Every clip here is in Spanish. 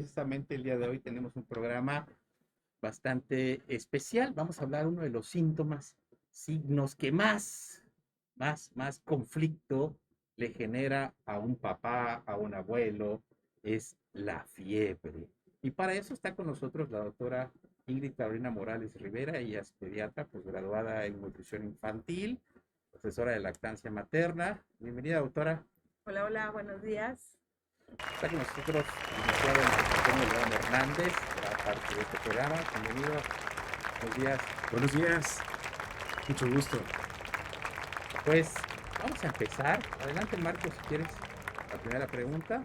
Precisamente el día de hoy tenemos un programa bastante especial. Vamos a hablar uno de los síntomas, signos que más conflicto le genera a un papá, a un abuelo, es la fiebre. Y para eso está con nosotros la doctora Ingrid Carolina Morales Rivera. Ella es pediatra, pues graduada en nutrición infantil, profesora de lactancia materna. Bienvenida, doctora. Hola, hola, buenos días. Está con nosotros el licenciado Antonio León Hernández, será parte de este programa. Bienvenido, buenos días. Buenos días, mucho gusto. Pues vamos a empezar. Adelante, Marcos, si quieres. La primera pregunta.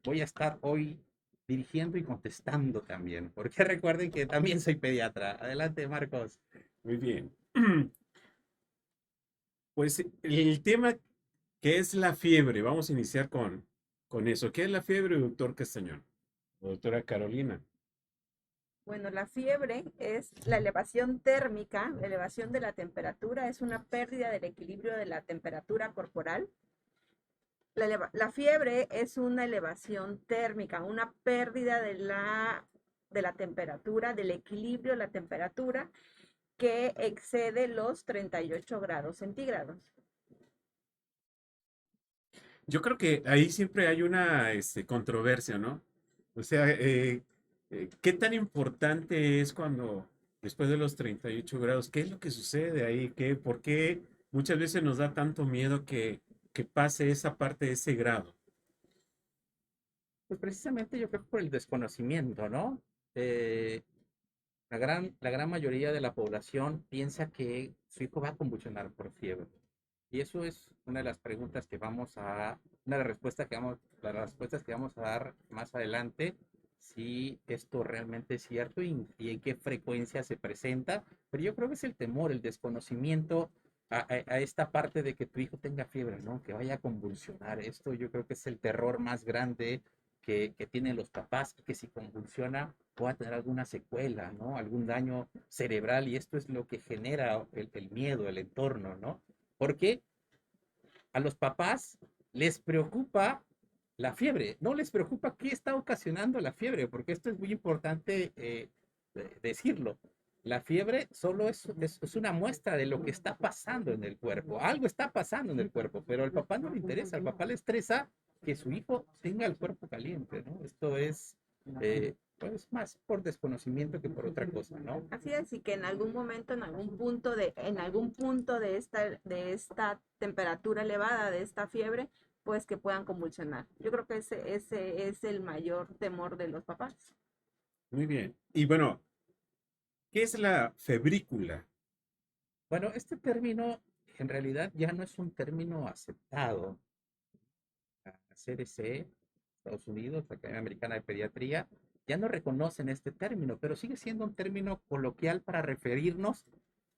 Voy a estar hoy dirigiendo y contestando también, porque recuerden que también soy pediatra. Adelante, Marcos. Muy bien. Pues el tema que es la fiebre, vamos a iniciar con eso. ¿Qué es la fiebre, doctor Castañón? O doctora Carolina. Bueno, la fiebre es la elevación térmica, la elevación de la temperatura, es una pérdida del equilibrio de la temperatura corporal. La fiebre es una elevación térmica, una pérdida de la temperatura, del equilibrio de la temperatura que excede los 38 grados centígrados. Yo creo que ahí siempre hay una controversia, ¿no? O sea, ¿qué tan importante es cuando después de los 38 grados, qué es lo que sucede ahí? ¿Por qué muchas veces nos da tanto miedo que pase esa parte de ese grado? Pues precisamente yo creo que por el desconocimiento, ¿no? Eh, la gran mayoría de la población piensa que su hijo va a convulsionar por fiebre. Y eso es una de las preguntas que una de las respuestas que vamos a dar más adelante, si esto realmente es cierto y en qué frecuencia se presenta. Pero yo creo que es el temor, el desconocimiento a esta parte de que tu hijo tenga fiebre, ¿no? Que vaya a convulsionar. Esto yo creo que es el terror más grande que tienen los papás, que si convulsiona pueda tener alguna secuela, ¿no? Algún daño cerebral, y esto es lo que genera el miedo, el entorno, ¿no? Porque a los papás les preocupa la fiebre, no les preocupa qué está ocasionando la fiebre, porque esto es muy importante decirlo. La fiebre solo es una muestra de lo que está pasando en el cuerpo. Algo está pasando en el cuerpo, pero al papá no le interesa, al papá le estresa que su hijo tenga el cuerpo caliente, ¿no? Esto es, pues, más por desconocimiento que por otra cosa, ¿no? Así es, y que en algún momento, en algún punto de esta temperatura elevada, de esta fiebre, pues que puedan convulsionar. Yo creo que ese es el mayor temor de los papás. Muy bien. Y bueno, ¿qué es la febrícula? Bueno, este término en realidad ya no es un término aceptado. La CDC, Estados Unidos, la Academia Americana de Pediatría, ya no reconocen este término, pero sigue siendo un término coloquial para referirnos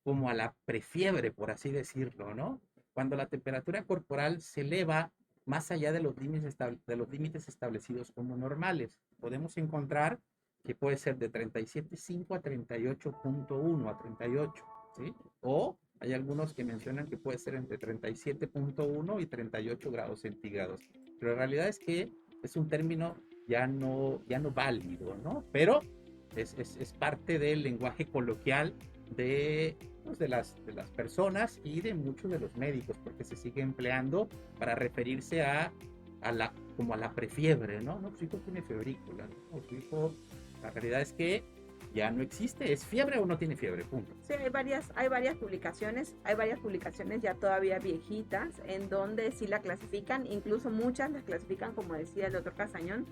como a la prefiebre, por así decirlo, ¿no? Cuando la temperatura corporal se eleva más allá de los límites establecidos como normales. Podemos encontrar que puede ser de 37.5 a 38.1 a 38, ¿sí? O hay algunos que mencionan que puede ser entre 37.1 y 38 grados centígrados. Pero la realidad es que es un término ya no válido, ¿no? Pero es parte del lenguaje coloquial pues, de las personas y de muchos de los médicos, porque se sigue empleando para referirse como a la prefiebre, ¿no? No, su hijo tiene febrícula, ¿no? Su hijo, la realidad es que ya no existe, ¿es fiebre o no tiene fiebre? Punto. Sí, hay varias publicaciones ya todavía viejitas en donde sí la clasifican, incluso muchas las clasifican, como decía el doctor Castañón,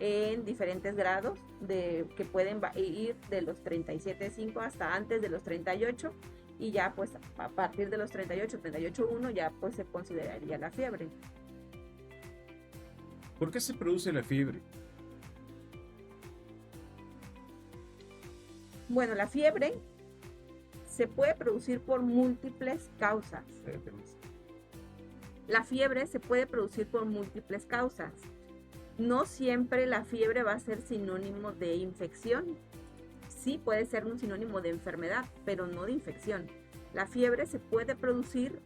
en diferentes grados que pueden ir de los 37.5 hasta antes de los 38 y ya pues a partir de los 38.1 ya pues se consideraría la fiebre. ¿Por qué se produce la fiebre? Bueno, la fiebre se puede producir por múltiples causas. La fiebre se puede producir por múltiples causas. No siempre la fiebre va a ser sinónimo de infección. Sí puede ser un sinónimo de enfermedad, pero no de infección. La fiebre se puede producir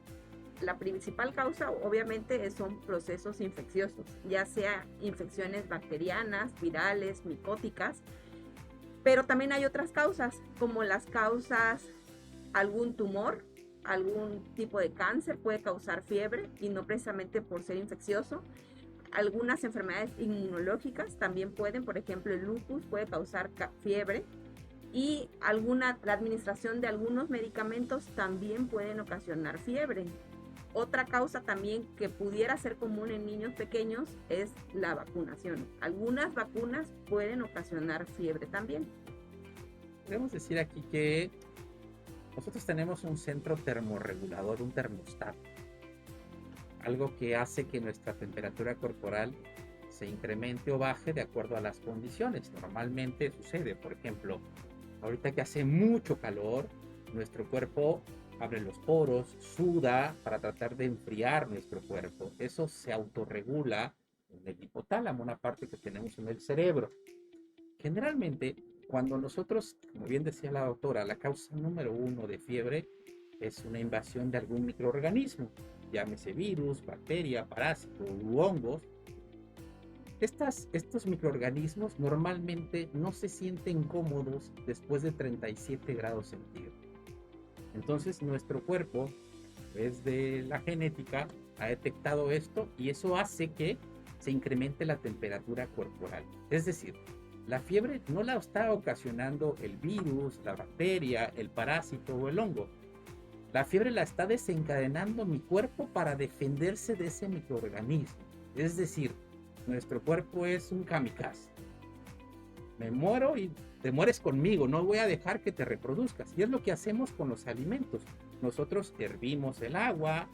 la principal causa obviamente son procesos infecciosos, ya sea infecciones bacterianas, virales, micóticas, pero también hay otras causas, como las causas, algún tumor, algún tipo de cáncer puede causar fiebre y no precisamente por ser infeccioso. Algunas enfermedades inmunológicas también pueden, por ejemplo, el lupus puede causar fiebre, y la administración de algunos medicamentos también pueden ocasionar fiebre. Otra causa también que pudiera ser común en niños pequeños es la vacunación. Algunas vacunas pueden ocasionar fiebre también. Podemos decir aquí que nosotros tenemos un centro termorregulador, un termostato, algo que hace que nuestra temperatura corporal se incremente o baje de acuerdo a las condiciones. Normalmente sucede, por ejemplo, ahorita que hace mucho calor, nuestro cuerpo abre los poros, suda para tratar de enfriar nuestro cuerpo. Eso se autorregula en el hipotálamo, una parte que tenemos en el cerebro. Generalmente, cuando nosotros, como bien decía la doctora, la causa número 1 de fiebre es una invasión de algún microorganismo, llámese virus, bacteria, parásito u hongos. Estos microorganismos normalmente no se sienten cómodos después de 37 grados centígrados. Entonces nuestro cuerpo, desde la genética, ha detectado esto y eso hace que se incremente la temperatura corporal. Es decir, la fiebre no la está ocasionando el virus, la bacteria, el parásito o el hongo. La fiebre la está desencadenando mi cuerpo para defenderse de ese microorganismo. Es decir, nuestro cuerpo es un kamikaze. Me muero y te mueres conmigo, no voy a dejar que te reproduzcas. Y es lo que hacemos con los alimentos. Nosotros hervimos el agua,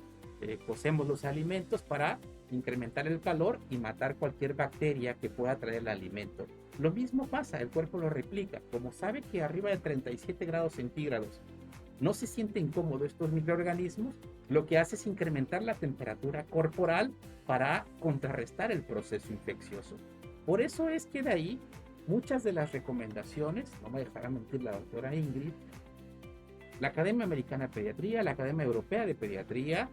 cocemos los alimentos para incrementar el calor y matar cualquier bacteria que pueda traer el alimento. Lo mismo pasa, el cuerpo lo replica. Como sabe que arriba de 37 grados centígrados no se sienten cómodos estos microorganismos, lo que hace es incrementar la temperatura corporal para contrarrestar el proceso infeccioso. Por eso es que de ahí muchas de las recomendaciones, no me dejará mentir la doctora Ingrid, la Academia Americana de Pediatría, la Academia Europea de Pediatría,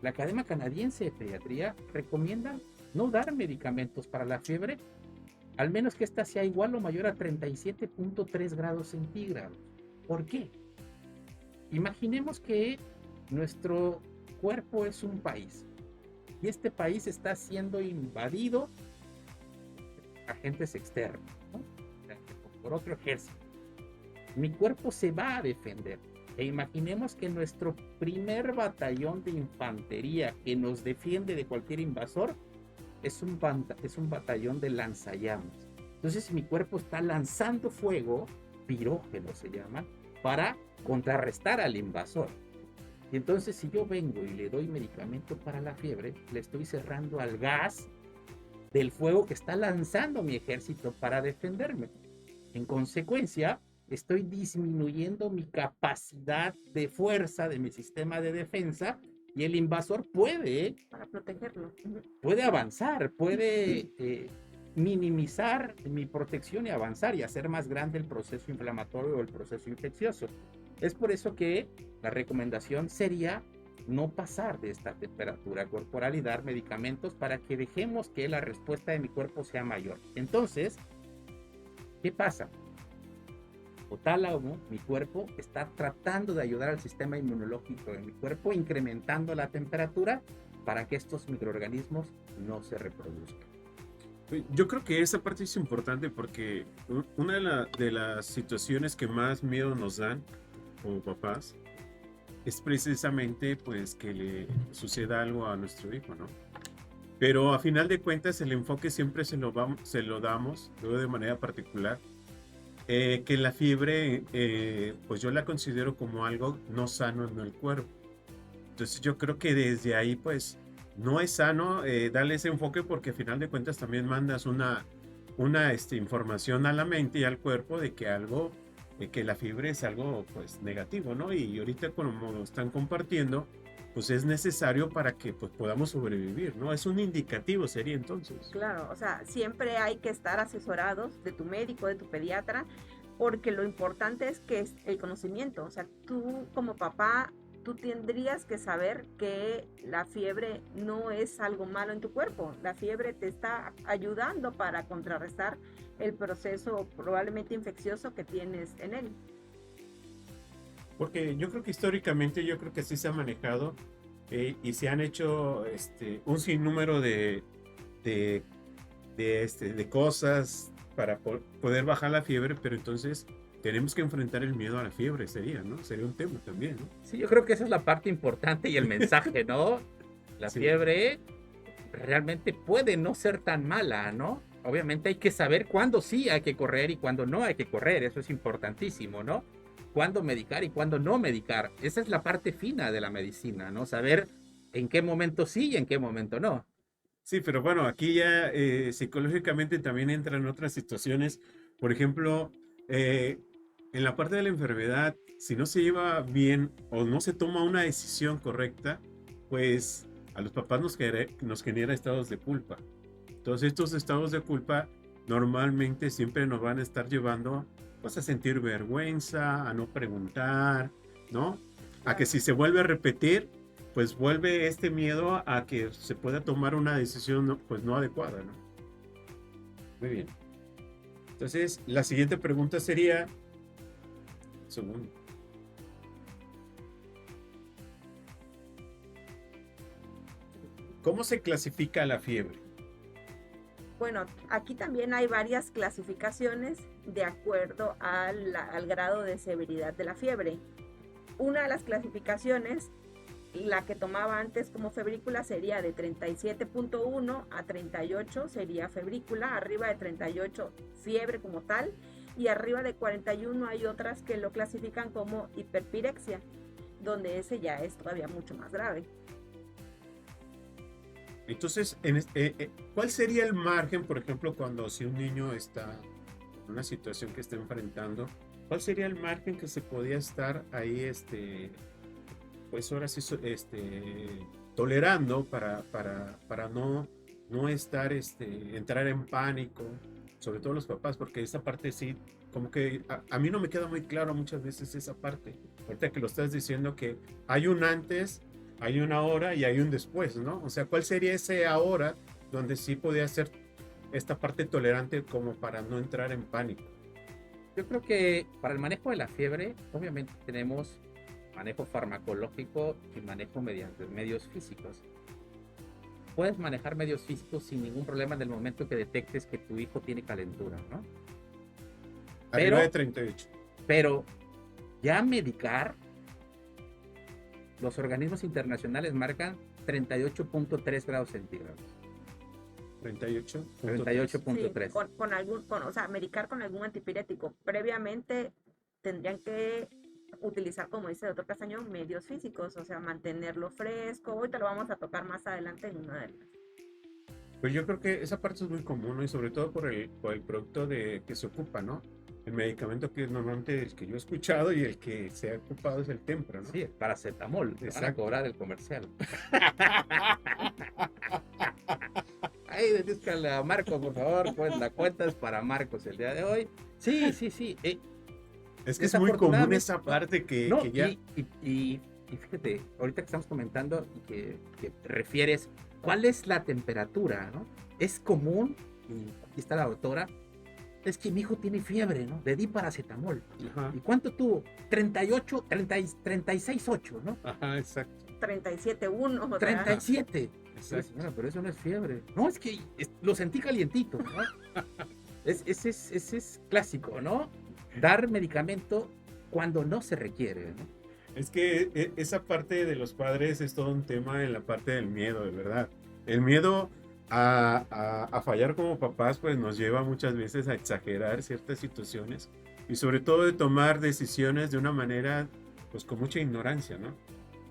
la Academia Canadiense de Pediatría recomiendan no dar medicamentos para la fiebre, al menos que ésta sea igual o mayor a 37.3 grados centígrados. ¿Por qué? Imaginemos que nuestro cuerpo es un país y este país está siendo invadido por agentes externos, ¿no? Por otro ejército. Mi cuerpo se va a defender. E imaginemos que nuestro primer batallón de infantería que nos defiende de cualquier invasor es un batallón de lanzallamas. Entonces mi cuerpo está lanzando fuego, pirógeno se llama, para contrarrestar al invasor. Y entonces si yo vengo y le doy medicamento para la fiebre, le estoy cerrando al gas del fuego que está lanzando mi ejército para defenderme. En consecuencia, estoy disminuyendo mi capacidad de fuerza de mi sistema de defensa y el invasor para protegerlo. Puede avanzar, puede minimizar mi protección y avanzar y hacer más grande el proceso inflamatorio o el proceso infeccioso. Es por eso que la recomendación sería no pasar de esta temperatura corporal y dar medicamentos para que dejemos que la respuesta de mi cuerpo sea mayor. Entonces, ¿qué pasa? Hipotálamo, mi cuerpo está tratando de ayudar al sistema inmunológico de mi cuerpo, incrementando la temperatura para que estos microorganismos no se reproduzcan. Yo creo que esa parte es importante porque una de las situaciones que más miedo nos dan como papás es precisamente pues que le suceda algo a nuestro hijo, ¿no? Pero a final de cuentas el enfoque siempre se lo damos, luego de manera particular, que la fiebre pues yo la considero como algo no sano en el cuerpo. Entonces yo creo que desde ahí pues no es sano darle ese enfoque porque a final de cuentas también mandas una información a la mente y al cuerpo de que algo, que la fiebre es algo pues negativo, ¿no? Y ahorita como lo están compartiendo, pues es necesario para que pues podamos sobrevivir, ¿no? Es un indicativo, sería entonces. Claro, o sea, siempre hay que estar asesorados de tu médico, de tu pediatra, porque lo importante es que es el conocimiento. O sea, tú como papá tú tendrías que saber que la fiebre no es algo malo en tu cuerpo. La fiebre te está ayudando para contrarrestar el proceso probablemente infeccioso que tienes en él. Porque yo creo que históricamente, yo creo que así se ha manejado y se han hecho un sinnúmero de, de cosas para poder bajar la fiebre, pero entonces tenemos que enfrentar el miedo a la fiebre, sería, ¿no? Sería un tema también, ¿no? Sí, yo creo que esa es la parte importante y el mensaje, ¿no? La Sí. fiebre realmente puede no ser tan mala, ¿no? Obviamente hay que saber cuándo sí hay que correr y cuándo no hay que correr, eso es importantísimo, ¿no? Cuándo medicar y cuándo no medicar. Esa es la parte fina de la medicina, ¿no? Saber en qué momento sí y en qué momento no. Sí, pero bueno, aquí ya psicológicamente también entran otras situaciones. Por ejemplo, en la parte de la enfermedad, si no se lleva bien o no se toma una decisión correcta, pues a los papás nos genera estados de culpa. Entonces estos estados de culpa normalmente siempre nos van a estar llevando pues, a sentir vergüenza, a no preguntar, ¿no? A que si se vuelve a repetir, pues vuelve este miedo a que se pueda tomar una decisión pues no adecuada, ¿no? Muy bien. Entonces, la siguiente pregunta sería... Segundo. ¿Cómo se clasifica la fiebre? Bueno, aquí también hay varias clasificaciones de acuerdo al grado de severidad de la fiebre. Una de las clasificaciones, la que tomaba antes como febrícula, sería de 37.1 a 38 sería febrícula, arriba de 38 fiebre como tal, y arriba de 41 hay otras que lo clasifican como hiperpirexia, donde ese ya es todavía mucho más grave. Entonces, ¿cuál sería el margen, por ejemplo, cuando si un niño está en una situación que está enfrentando, cuál sería el margen que se podía estar ahí, pues ahora sí, tolerando para no estar, entrar en pánico, sobre todo los papás, porque esa parte sí, como que a mí no me queda muy claro muchas veces esa parte. Ahorita que lo estás diciendo que hay un antes, hay una ahora y hay un después, ¿no? O sea, ¿cuál sería ese ahora donde sí podía ser esta parte tolerante como para no entrar en pánico? Yo creo que para el manejo de la fiebre, obviamente tenemos manejo farmacológico y manejo mediante medios físicos. Puedes manejar medios físicos sin ningún problema en el momento que detectes que tu hijo tiene calentura, ¿no? Arriba de 38. Pero ya medicar, los organismos internacionales marcan 38.3 grados centígrados. 38. 38.3. Sí, o sea, medicar con algún antipirético. Previamente tendrían que utilizar, como dice el doctor Castaño, medios físicos, o sea, mantenerlo fresco. Ahorita lo vamos a tocar más adelante en una de las. Pues yo creo que esa parte es muy común, ¿no? Y sobre todo por el producto que se ocupa, ¿no? El medicamento que normalmente el que yo he escuchado y el que se ha ocupado es el Tempra, ¿no? Sí, el paracetamol. Te van a Exacto. cobrar el comercial. Ay, dedícale a Marco, por favor. Pues la cuenta es para Marcos el día de hoy. Sí, sí, sí. Es que es muy común esa parte No, que ya... y fíjate, ahorita que estamos comentando y que te refieres, ¿cuál es la temperatura, no? Es común, y aquí está la doctora, es que mi hijo tiene fiebre, ¿no? Le di paracetamol. Ajá, ¿Y cuánto tuvo? 38, 36.8, ¿no? ajá, exacto. 37.1, o sea, 37. Exacto. Señora, pero eso no es fiebre. No, es que lo sentí calientito, ¿no? Ese es clásico, ¿no? Dar medicamento cuando no se requiere, ¿no? Es que esa parte de los padres es todo un tema en la parte del miedo, de verdad. El miedo a fallar como papás, pues nos lleva muchas veces a exagerar ciertas situaciones y sobre todo de tomar decisiones de una manera, pues con mucha ignorancia, ¿no?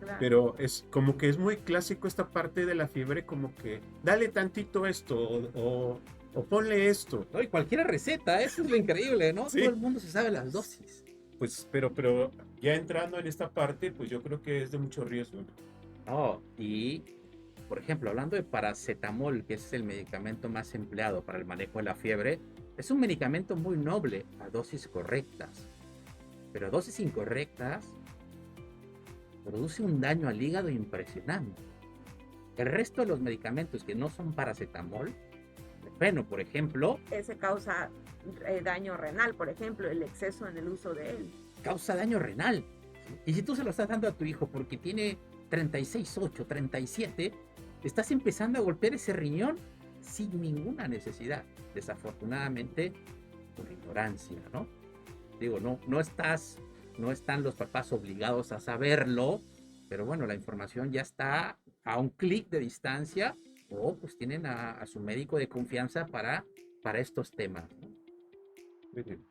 claro. Pero es como que es muy clásico esta parte de la fiebre, como que dale tantito esto o ponle esto. No, y cualquier receta, eso es lo increíble, ¿no? Sí. Todo el mundo se sabe las dosis. Pues, pero ya entrando en esta parte, pues yo creo que es de mucho riesgo, ¿no? No, y por ejemplo, hablando de paracetamol, que es el medicamento más empleado para el manejo de la fiebre, es un medicamento muy noble a dosis correctas. Pero a dosis incorrectas produce un daño al hígado impresionante. El resto de los medicamentos que no son paracetamol, bueno, por ejemplo, Ese causa daño renal, por ejemplo, el exceso en el uso de él. causa daño renal. Y si tú se lo estás dando a tu hijo porque tiene 36,8, 37, estás empezando a golpear ese riñón sin ninguna necesidad. Desafortunadamente, por ignorancia, ¿no? Digo, no están los papás obligados a saberlo, pero bueno, la información ya está a un clic de distancia o pues tienen a su médico de confianza para estos temas, ¿no? Muy bien.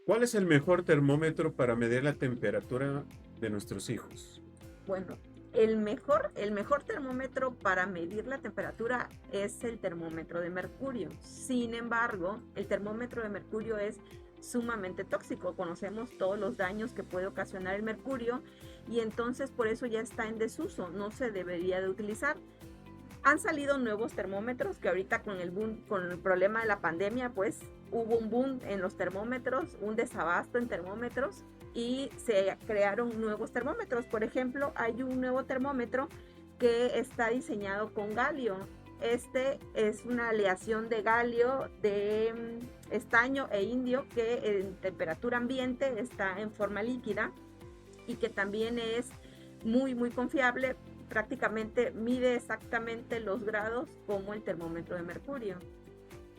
¿Cuál es el mejor termómetro para medir la temperatura de nuestros hijos? Bueno, el mejor termómetro para medir la temperatura es el termómetro de mercurio. Sin embargo, el termómetro de mercurio es sumamente tóxico. Conocemos todos los daños que puede ocasionar el mercurio y entonces por eso ya está en desuso, no se debería de utilizar. Han salido nuevos termómetros que ahorita con el boom, con el problema de la pandemia, pues hubo un boom en los termómetros, un desabasto en termómetros y se crearon nuevos termómetros. Por ejemplo, hay un nuevo termómetro que está diseñado con galio. Este es una aleación de galio, de estaño e indio que en temperatura ambiente está en forma líquida y que también es muy, muy confiable. Prácticamente mide exactamente los grados como el termómetro de mercurio.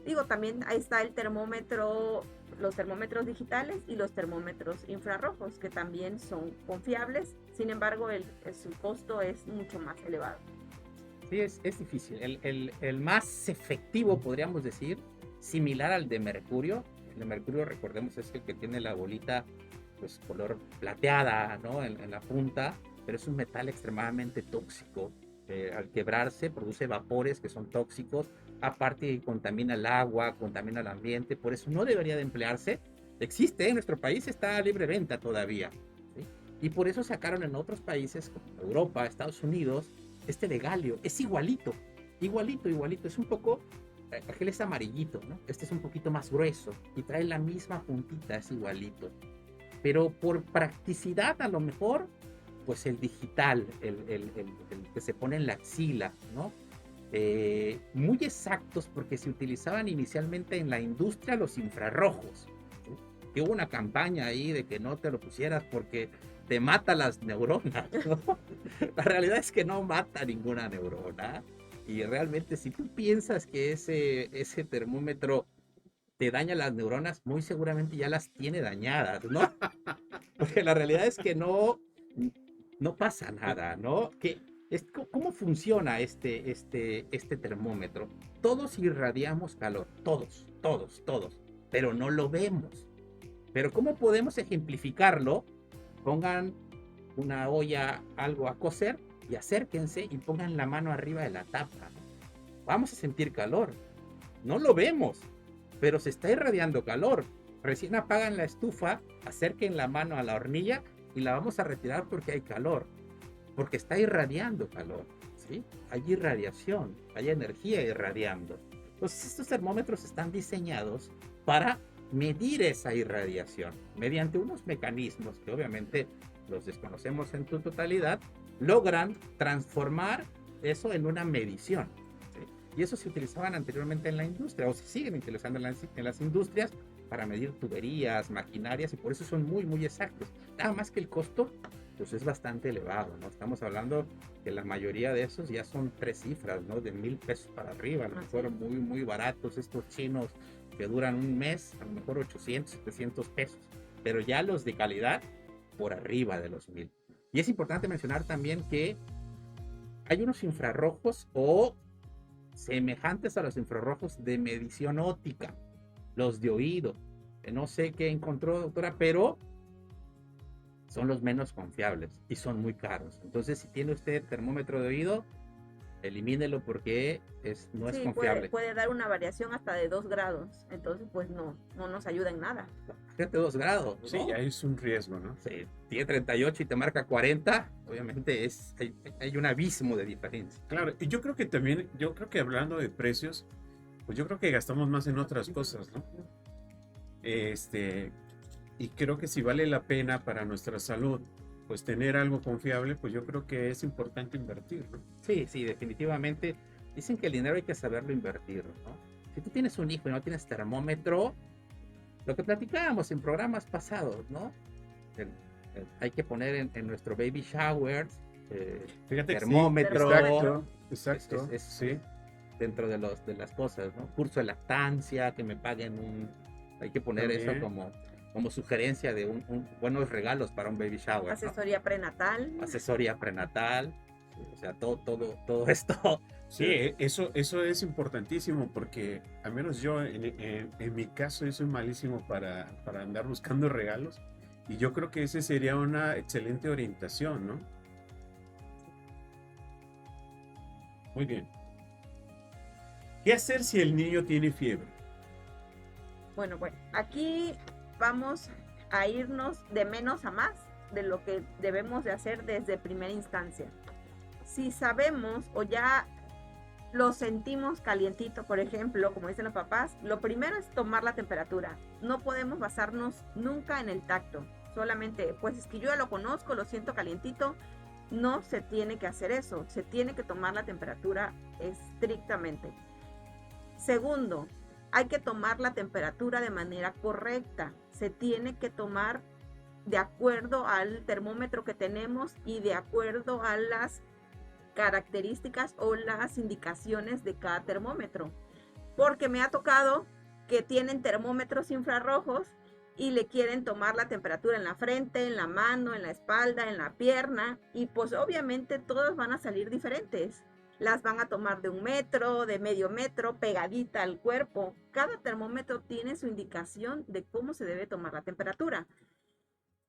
Digo, también ahí está el termómetro, los termómetros digitales y los termómetros infrarrojos, que también son confiables. Sin embargo, su costo es mucho más elevado. Sí, es difícil. El más efectivo, podríamos decir, similar al de mercurio. El de mercurio, recordemos, es el que tiene la bolita, pues, color plateada, ¿no? En la punta, pero es un metal extremadamente tóxico. Al quebrarse, produce vapores que son tóxicos. Aparte, contamina el agua, contamina el ambiente. Por eso no debería de emplearse. Existe, en nuestro país está a libre venta todavía, ¿sí? Y por eso sacaron en otros países, como Europa, Estados Unidos, este de galio. Es igualito, igualito, igualito. Es un poco, aquel es amarillito, ¿no? Este es un poquito más grueso y trae la misma puntita, es igualito. Pero por practicidad, a lo mejor, pues el digital, el que se pone en la axila, ¿no? Muy exactos porque se utilizaban inicialmente en la industria los infrarrojos, ¿sí? Que hubo una campaña ahí de que no te lo pusieras porque te mata las neuronas, ¿no? La realidad es que no mata ninguna neurona y realmente si tú piensas que ese termómetro te daña las neuronas, muy seguramente ya las tiene dañadas, ¿no? Porque la realidad es que no pasa nada, ¿no? ¿Cómo funciona este termómetro? Todos irradiamos calor, todos, pero no lo vemos. Pero ¿cómo podemos ejemplificarlo? Pongan una olla, algo a cocer y acérquense y pongan la mano arriba de la tapa. Vamos a sentir calor. No lo vemos, pero se está irradiando calor. Recién apagan la estufa, acerquen la mano a la hornilla y la vamos a retirar porque hay calor, porque está irradiando calor, ¿sí? Hay irradiación, hay energía irradiando. Entonces estos termómetros están diseñados para medir esa irradiación mediante unos mecanismos que obviamente los desconocemos en su totalidad, logran transformar eso en una medición, ¿sí? Y eso se utilizaban anteriormente en la industria o se siguen utilizando en las industrias para medir tuberías, maquinarias y por eso son muy, muy exactos. Nada más que el costo pues es bastante elevado, ¿no? Estamos hablando que la mayoría de esos ya son 3 cifras, ¿no? De 1,000 pesos para arriba, a lo mejor muy, muy baratos estos chinos que duran un mes, a lo mejor 800, 700 pesos, pero ya los de calidad por arriba de los 1,000. Y es importante mencionar también que hay unos infrarrojos o semejantes a los infrarrojos de medición óptica, los de oído. No sé qué encontró, doctora, pero son los menos confiables y son muy caros. Entonces, si tiene usted termómetro de oído, elimínelo porque no es confiable. Puede dar una variación hasta de 2 grados. Entonces, pues no nos ayuda en nada. Fíjate, 2 grados, ¿no? Sí, ahí es un riesgo, ¿no? Sí, tiene 38 y te marca 40, obviamente hay un abismo de diferencia. Claro, y yo creo que hablando de precios, pues yo creo que gastamos más en otras cosas, ¿no? Y creo que si vale la pena para nuestra salud pues tener algo confiable, pues yo creo que es importante invertir, ¿no? Sí, sí, definitivamente. Dicen que el dinero hay que saberlo invertir, ¿no? Si tú tienes un hijo y no tienes termómetro, lo que platicábamos en programas pasados, ¿no? El- hay que poner en nuestro baby showers Fíjate que sí, termómetro. exacto, exacto, Es sí. dentro de las cosas, ¿no? Curso de lactancia, que me paguen hay que poner eso También. como sugerencia de buenos regalos para un baby shower, ¿no? Asesoría prenatal. Asesoría prenatal, o sea, todo esto. Sí, eso es importantísimo porque al menos yo en mi caso yo soy malísimo para andar buscando regalos y yo creo que ese sería una excelente orientación, ¿no? Muy bien. ¿Qué hacer si el niño tiene fiebre? Bueno, aquí vamos a irnos de menos a más de lo que debemos de hacer desde primera instancia. Si sabemos o ya lo sentimos calientito, por ejemplo, como dicen los papás, lo primero es tomar la temperatura. No podemos basarnos nunca en el tacto. Solamente, pues es que yo ya lo conozco, lo siento calientito. No se tiene que hacer eso. Se tiene que tomar la temperatura estrictamente. Segundo, hay que tomar la temperatura de manera correcta. Se tiene que tomar de acuerdo al termómetro que tenemos y de acuerdo a las características o las indicaciones de cada termómetro. Porque me ha tocado que tienen termómetros infrarrojos y le quieren tomar la temperatura en la frente, en la mano, en la espalda, en la pierna, y pues obviamente todas van a salir diferentes. Las van a tomar de 1 metro, de medio metro, pegadita al cuerpo. Cada termómetro tiene su indicación de cómo se debe tomar la temperatura.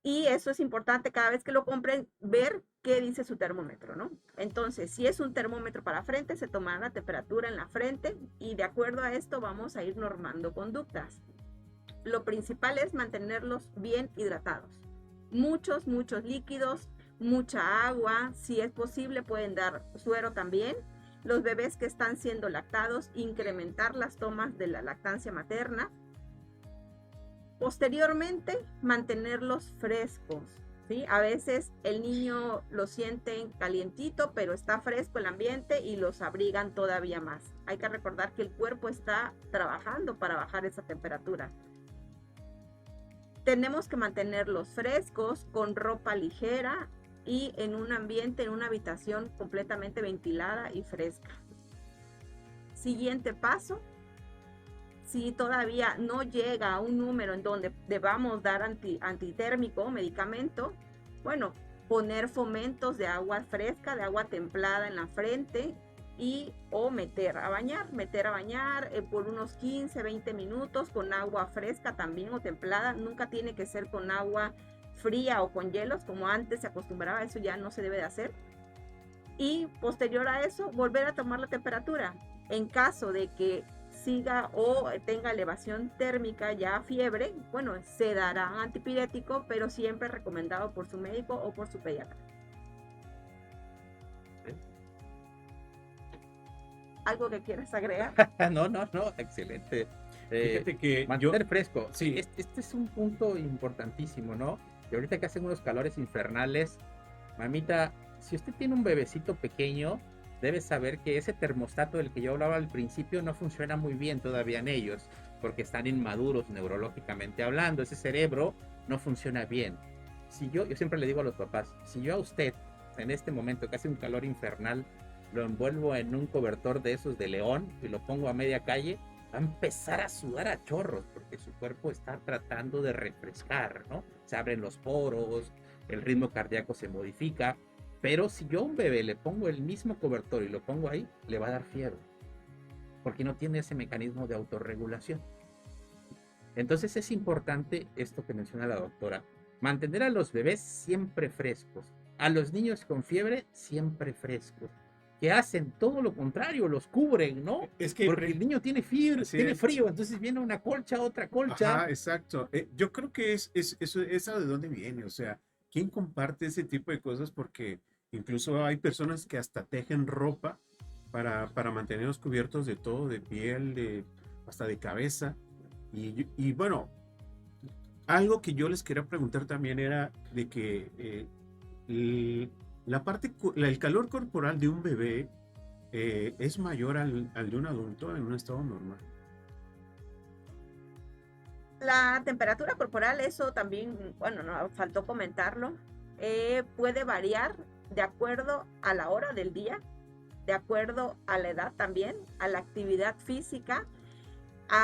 Y eso es importante cada vez que lo compren, ver qué dice su termómetro, ¿no? Entonces, si es un termómetro para frente, se tomará la temperatura en la frente y de acuerdo a esto vamos a ir normando conductas. Lo principal es mantenerlos bien hidratados. Muchos líquidos, mucha agua, si es posible pueden dar suero también. Los bebés que están siendo lactados, incrementar las tomas de la lactancia materna. Posteriormente, mantenerlos frescos, ¿sí? A veces el niño lo siente calientito, pero está fresco el ambiente y los abrigan todavía más. Hay que recordar que el cuerpo está trabajando para bajar esa temperatura. Tenemos que mantenerlos frescos, con ropa ligera y en un ambiente, en una habitación completamente ventilada y fresca. Siguiente paso. Si todavía no llega a un número en donde debamos dar antitérmico o medicamento, bueno, poner fomentos de agua fresca, de agua templada en la frente y o meter a bañar por unos 15, 20 minutos con agua fresca también o templada. Nunca tiene que ser con agua fría o con hielos como antes se acostumbraba, eso ya no se debe de hacer. Y posterior a eso, volver a tomar la temperatura. En caso de que siga o tenga elevación térmica, ya fiebre, bueno, se dará antipirético, pero siempre recomendado por su médico o por su pediatra. ¿Algo que quieras agregar? No, excelente. Fíjate que mantener fresco. sí. Este es un punto importantísimo, ¿no? Y ahorita que hacen unos calores infernales, mamita, si usted tiene un bebecito pequeño, debe saber que ese termostato del que yo hablaba al principio no funciona muy bien todavía en ellos, porque están inmaduros neurológicamente hablando. Ese cerebro no funciona bien. Si yo siempre le digo a los papás, si yo a usted en este momento que hace un calor infernal lo envuelvo en un cobertor de esos de león y lo pongo a media calle, va a empezar a sudar a chorros porque su cuerpo está tratando de refrescar, ¿no? Se abren los poros, el ritmo cardíaco se modifica, pero si yo a un bebé le pongo el mismo cobertor y lo pongo ahí, le va a dar fiebre, porque no tiene ese mecanismo de autorregulación. Entonces es importante esto que menciona la doctora, mantener a los bebés siempre frescos, a los niños con fiebre siempre frescos, que hacen todo lo contrario, los cubren, ¿no? Es que porque el niño tiene fiebre, tiene es. frío, entonces viene una colcha, otra colcha. Ajá, exacto. Yo creo que eso de dónde viene, o sea, ¿quién comparte ese tipo de cosas? Porque incluso hay personas que hasta tejen ropa para mantenerlos cubiertos de todo, de piel, hasta de cabeza. Y bueno, algo que yo les quería preguntar también era de que el- el calor corporal de un bebé es mayor al de un adulto en un estado normal. La temperatura corporal, eso también, bueno, no faltó comentarlo, puede variar de acuerdo a la hora del día, de acuerdo a la edad también, a la actividad física.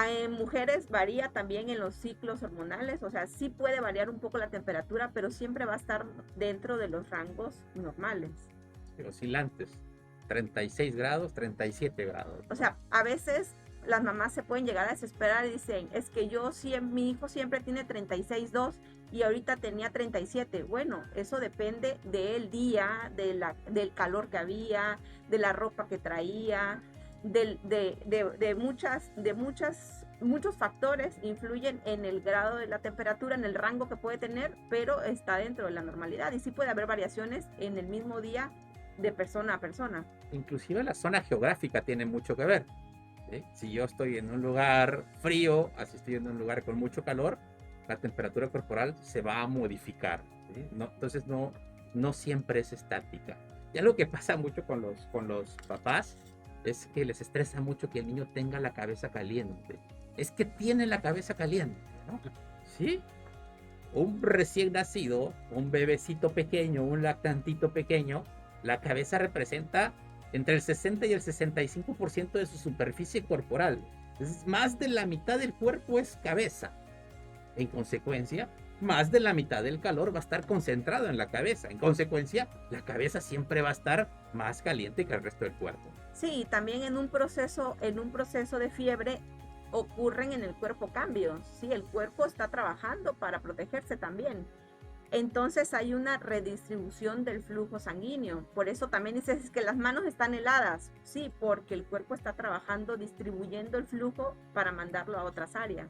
En mujeres varía también en los ciclos hormonales, o sea, sí puede variar un poco la temperatura, pero siempre va a estar dentro de los rangos normales. Oscilantes, 36 grados, 37 grados, O ¿no? sea, a veces las mamás se pueden llegar a desesperar y dicen, es que mi hijo siempre tiene 36,2 y ahorita tenía 37. Bueno, eso depende del día, del calor que había, de la ropa que traía, muchos factores influyen en el grado de la temperatura, en el rango que puede tener, pero está dentro de la normalidad y sí puede haber variaciones en el mismo día de persona a persona. Inclusive la zona geográfica tiene mucho que ver, ¿sí? Si yo estoy en un lugar frío, así estoy en un lugar con mucho calor, la temperatura corporal se va a modificar, ¿sí? No, entonces no siempre es estática. Y algo que pasa mucho con los papás es que les estresa mucho que el niño tenga la cabeza caliente. Es que tiene la cabeza caliente, ¿no? ¿Sí? Un recién nacido, un bebecito pequeño, un lactantito pequeño, la cabeza representa entre el 60 y el 65% de su superficie corporal. Entonces, más de la mitad del cuerpo es cabeza. En consecuencia, más de la mitad del calor va a estar concentrado en la cabeza. En consecuencia, la cabeza siempre va a estar más caliente que el resto del cuerpo. Sí, también en un proceso de fiebre ocurren en el cuerpo cambios, ¿sí? El cuerpo está trabajando para protegerse también. Entonces hay una redistribución del flujo sanguíneo. Por eso también dices que las manos están heladas. Sí, porque el cuerpo está trabajando, distribuyendo el flujo para mandarlo a otras áreas.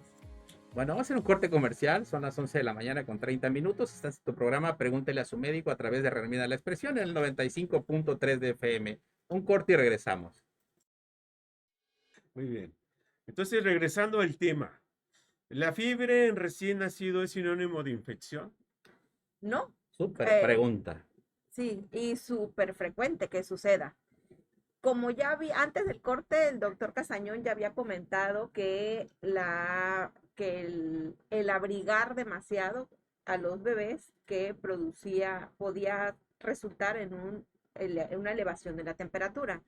Bueno, vamos a hacer un corte comercial. Son las 11 de la mañana con 30 minutos. Estás en tu programa Pregúntele a su médico a través de Redimida la Expresión en el 95.3 de FM. Un corte y regresamos. Muy bien. Entonces, regresando al tema, ¿la fiebre en recién nacido es sinónimo de infección? ¿No? Súper pregunta. Sí, y súper frecuente que suceda. Como ya vi antes del corte, el doctor Casañón ya había comentado que, el abrigar demasiado a los bebés que podía resultar en una elevación de la temperatura.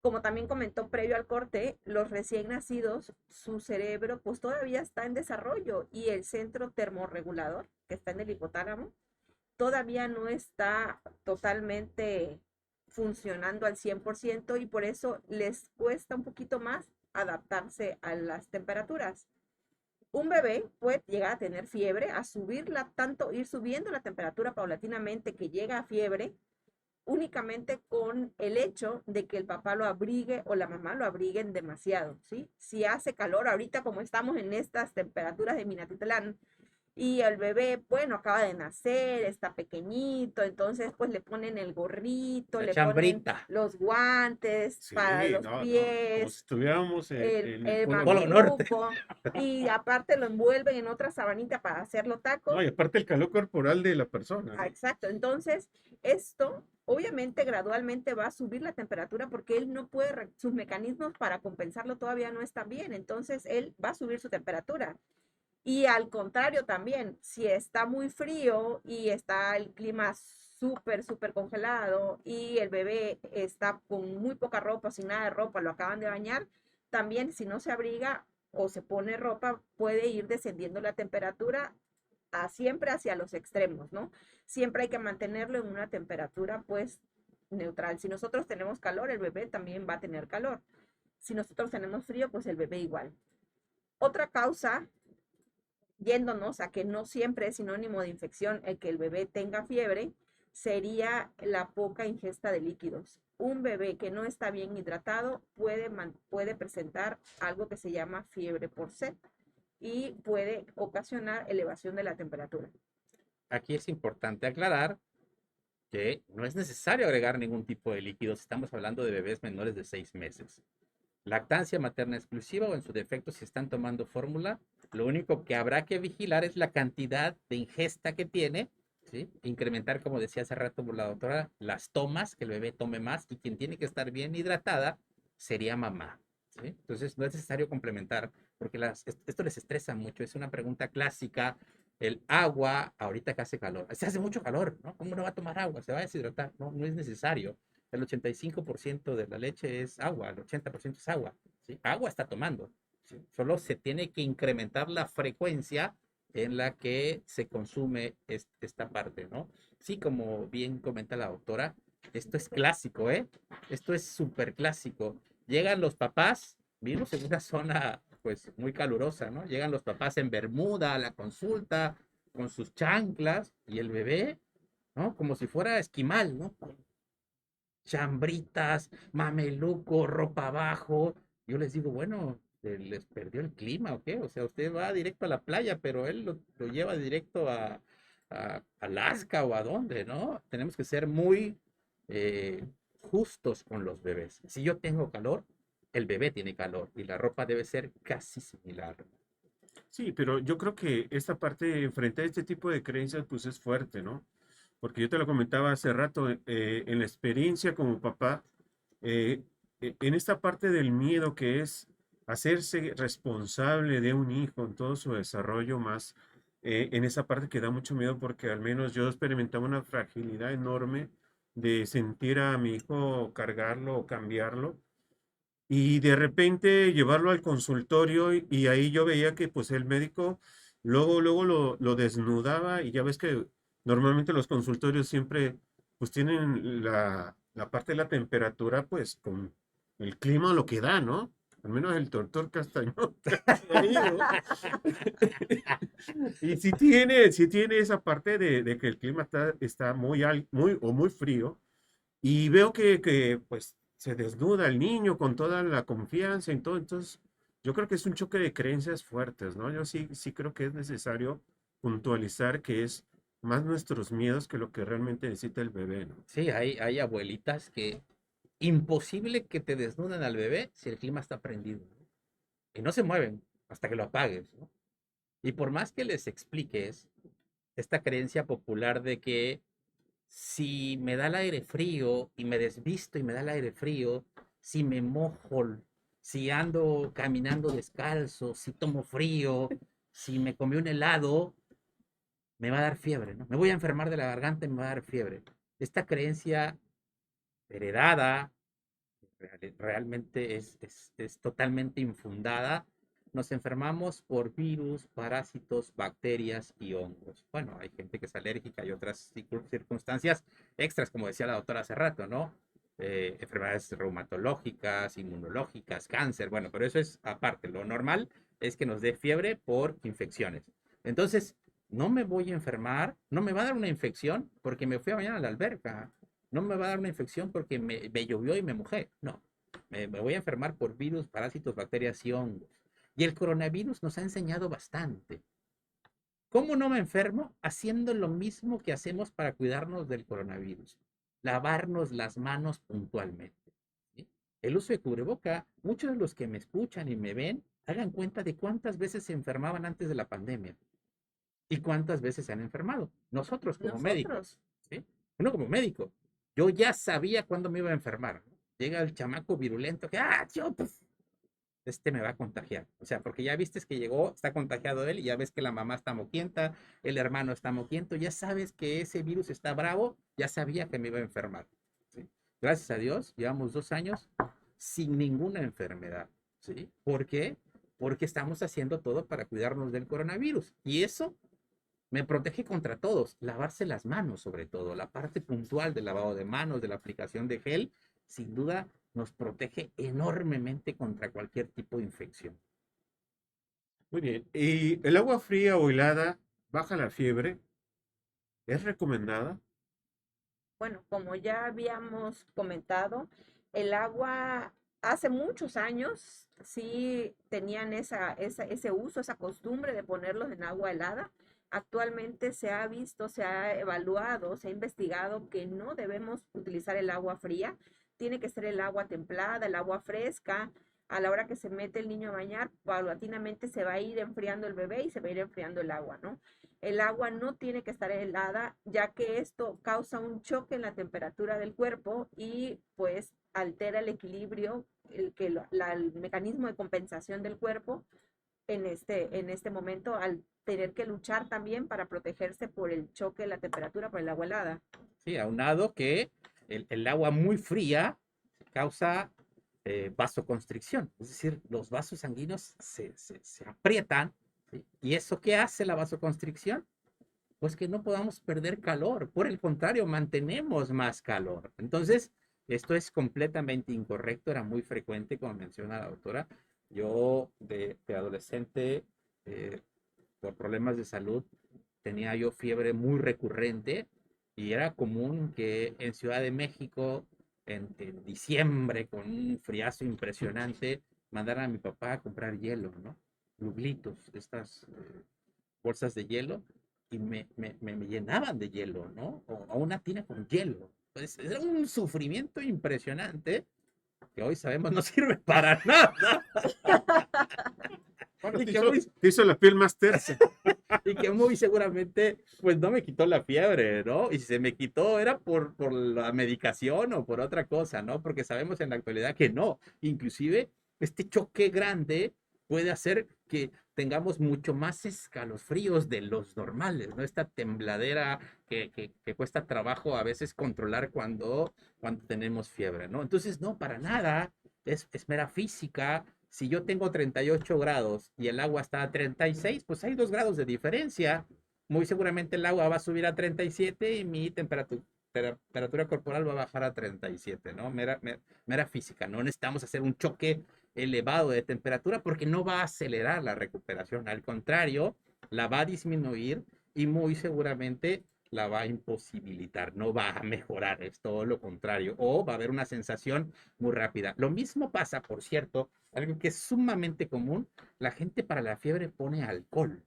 Como también comentó previo al corte, los recién nacidos, su cerebro pues todavía está en desarrollo y el centro termorregulador, que está en el hipotálamo, todavía no está totalmente funcionando al 100% y por eso les cuesta un poquito más adaptarse a las temperaturas. Un bebé puede llegar a tener fiebre, a subirla tanto, ir subiendo la temperatura paulatinamente que llega a fiebre, únicamente con el hecho de que el papá lo abrigue o la mamá lo abriguen demasiado, ¿sí? Si hace calor ahorita como estamos en estas temperaturas de Minatitlán, y el bebé, bueno, acaba de nacer, está pequeñito, entonces pues le ponen el gorrito, La le ponen chambrita. los guantes Sí, para los no, como si pies, estuviéramos en el Polo Polo Norte. Norte. y aparte lo envuelven en otra sabanita para hacerlo tacos. No, y aparte el calor corporal de la persona, ¿no? Exacto, entonces esto obviamente gradualmente va a subir la temperatura porque él no puede, sus mecanismos para compensarlo todavía no están bien, entonces él va a subir su temperatura. Y al contrario también, si está muy frío y está el clima súper congelado y el bebé está con muy poca ropa, sin nada de ropa, lo acaban de bañar, también si no se abriga o se pone ropa, puede ir descendiendo la temperatura siempre hacia los extremos, ¿no? Siempre hay que mantenerlo en una temperatura pues neutral. Si nosotros tenemos calor, el bebé también va a tener calor. Si nosotros tenemos frío, pues el bebé igual. Otra causa, yéndonos a que no siempre es sinónimo de infección el que el bebé tenga fiebre, sería la poca ingesta de líquidos. Un bebé que no está bien hidratado puede presentar algo que se llama fiebre por sed y puede ocasionar elevación de la temperatura. Aquí es importante aclarar que no es necesario agregar ningún tipo de líquidos. Estamos hablando de bebés menores de 6 meses. Lactancia materna exclusiva o en su defecto si están tomando fórmula, lo único que habrá que vigilar es la cantidad de ingesta que tiene, ¿sí? Incrementar, como decía hace rato la doctora, las tomas, que el bebé tome más, y quien tiene que estar bien hidratada sería mamá, ¿sí? Entonces no es necesario complementar, porque esto les estresa mucho, es una pregunta clásica, el agua, ahorita que hace calor, se hace mucho calor, ¿no? ¿Cómo no va a tomar agua? Se va a deshidratar, no, no es necesario. El 85% de la leche es agua, el 80% es agua, ¿sí? Agua está tomando, ¿sí? Solo se tiene que incrementar la frecuencia en la que se consume esta parte, ¿no? Sí, como bien comenta la doctora, esto es clásico, ¿eh? Esto es súper clásico. Llegan los papás, vivimos en una zona pues muy calurosa, ¿no? Llegan los papás en bermuda a la consulta, con sus chanclas, y el bebé, ¿no? Como si fuera esquimal, ¿no? Chambritas, mameluco, ropa abajo. Yo les digo, bueno, ¿les perdió el clima o qué? O sea, usted va directo a la playa, pero él lo lleva directo a Alaska o a dónde, ¿no? Tenemos que ser muy justos con los bebés. Si yo tengo calor, el bebé tiene calor y la ropa debe ser casi similar. Sí, pero yo creo que esta parte, frente a este tipo de creencias, pues es fuerte, ¿no? Porque yo te lo comentaba hace rato, en la experiencia como papá, eh, en esta parte del miedo que es hacerse responsable de un hijo en todo su desarrollo, más en esa parte que da mucho miedo porque al menos yo experimentaba una fragilidad enorme de sentir a mi hijo cargarlo o cambiarlo y de repente llevarlo al consultorio y ahí yo veía que pues el médico luego lo desnudaba y ya ves que normalmente los consultorios siempre pues tienen la parte de la temperatura pues con el clima lo que da, ¿no? Al menos el doctor Castañón. Y sí tiene esa parte de que el clima está muy frío y veo que, pues se desnuda el niño con toda la confianza y todo. Entonces, yo creo que es un choque de creencias fuertes, ¿no? Yo sí creo que es necesario puntualizar que es más nuestros miedos que lo que realmente necesita el bebé, ¿no? Sí, hay abuelitas que imposible que te desnuden al bebé si el clima está prendido, ¿no? Y no se mueven hasta que lo apagues, ¿no? Y por más que les expliques esta creencia popular de que si me da el aire frío y me desvisto y me da el aire frío, si me mojo, si ando caminando descalzo, si tomo frío, si me comí un helado, me va a dar fiebre, ¿no? Me voy a enfermar de la garganta y me va a dar fiebre. Esta creencia heredada realmente es totalmente infundada. Nos enfermamos por virus, parásitos, bacterias y hongos. Bueno, hay gente que es alérgica y otras circunstancias extras, como decía la doctora hace rato, ¿no? Enfermedades reumatológicas, inmunológicas, cáncer, bueno, pero eso es aparte. Lo normal es que nos dé fiebre por infecciones. Entonces, no me voy a enfermar, no me va a dar una infección porque me fui a bañar a la alberca, no me va a dar una infección porque me llovió y me mojé. No, me voy a enfermar por virus, parásitos, bacterias y hongos. Y el coronavirus nos ha enseñado bastante. ¿Cómo no me enfermo? Haciendo lo mismo que hacemos para cuidarnos del coronavirus. Lavarnos las manos puntualmente, ¿sí? El uso de cubreboca, muchos de los que me escuchan y me ven, hagan cuenta de cuántas veces se enfermaban antes de la pandemia y cuántas veces se han enfermado. Nosotros como Nosotros. médicos, ¿sí? Uno como médico, yo ya sabía cuándo me iba a enfermar. Llega el chamaco virulento que, yo, pues, este me va a contagiar. O sea, porque ya viste que llegó, está contagiado él, y ya ves que la mamá está moquienta, el hermano está moquiento, ya sabes que ese virus está bravo, ya sabía que me iba a enfermar, ¿sí? Gracias a Dios, llevamos 2 años sin ninguna enfermedad, ¿sí? ¿Por qué? Porque estamos haciendo todo para cuidarnos del coronavirus. Y eso me protege contra todos. Lavarse las manos, sobre todo. La parte puntual del lavado de manos, de la aplicación de gel, sin duda nos protege enormemente contra cualquier tipo de infección. Muy bien. ¿Y el agua fría o helada baja la fiebre? ¿Es recomendada? Bueno, como ya habíamos comentado, el agua hace muchos años sí tenían ese uso, esa costumbre de ponerlos en agua helada. Actualmente se ha visto, se ha evaluado, se ha investigado que no debemos utilizar el agua fría, tiene que ser el agua templada, el agua fresca, a la hora que se mete el niño a bañar, paulatinamente se va a ir enfriando el bebé y se va a ir enfriando el agua, ¿no? El agua no tiene que estar helada, ya que esto causa un choque en la temperatura del cuerpo y pues altera el equilibrio, el mecanismo de compensación del cuerpo en este momento, al tener que luchar también para protegerse por el choque de la temperatura, por el agua helada. Sí, aunado que el agua muy fría causa vasoconstricción, es decir, los vasos sanguíneos se aprietan. ¿Sí? ¿Y eso qué hace la vasoconstricción? Pues que no podamos perder calor, por el contrario, mantenemos más calor. Entonces, esto es completamente incorrecto, era muy frecuente, como menciona la doctora. Yo de adolescente, eh, por problemas de salud, tenía yo fiebre muy recurrente y era común que en Ciudad de México, en diciembre, con un friazo impresionante, mandaran a mi papá a comprar hielo, ¿no? Rublitos, estas bolsas de hielo, y me llenaban de hielo, ¿no? O una tina con hielo. Pues era un sufrimiento impresionante que hoy sabemos no sirve para nada. Bueno, Y te que hizo, muy, te hizo la piel más tersa. y que muy seguramente, pues no me quitó la fiebre, ¿no? Y si se me quitó era por la medicación o por otra cosa, ¿no? Porque sabemos en la actualidad que no. Inclusive, este choque grande puede hacer que tengamos mucho más escalofríos de los normales, ¿no? Esta tembladera que cuesta trabajo a veces controlar cuando tenemos fiebre, ¿no? Entonces, no, para nada, es mera física. Si yo tengo 38 grados y el agua está a 36, pues hay 2 grados de diferencia. Muy seguramente el agua va a subir a 37 y mi temperatura corporal va a bajar a 37, ¿no? Mera física. No necesitamos hacer un choque elevado de temperatura porque no va a acelerar la recuperación. Al contrario, la va a disminuir y muy seguramente la va a imposibilitar, no va a mejorar, es todo lo contrario, o va a haber una sensación muy rápida. Lo mismo pasa, por cierto, algo que es sumamente común, la gente para la fiebre pone alcohol,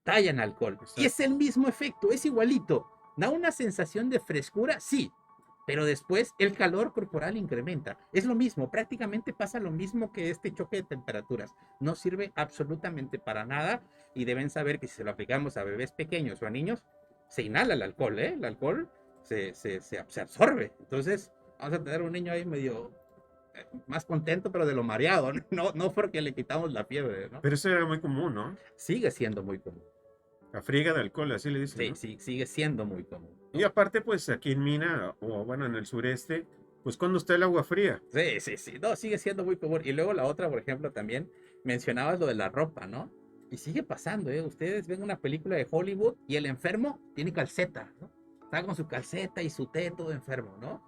tallan alcohol, y es el mismo efecto, es igualito, da una sensación de frescura, sí, pero después el calor corporal incrementa. Es lo mismo, prácticamente pasa lo mismo que este choque de temperaturas. No sirve absolutamente para nada y deben saber que si se lo aplicamos a bebés pequeños o a niños, se inhala el alcohol, ¿eh? El alcohol se absorbe. Entonces, vamos a tener un niño ahí medio más contento, pero de lo mareado, no porque le quitamos la fiebre, ¿no? Pero eso era muy común, ¿no? Sigue siendo muy común. La friega de alcohol, así le dicen, Sí, ¿no? sí, sigue siendo muy común, Y ¿no? aparte, pues aquí en Mina, o bueno, en el sureste, pues cuando está el agua fría. Sí, sí, sí, no, sigue siendo muy común. Y luego la otra, por ejemplo, también mencionabas lo de la ropa, ¿no? Y sigue pasando, ¿eh? Ustedes ven una película de Hollywood y el enfermo tiene calceta, ¿no? Está con su calceta y su té todo enfermo, ¿no?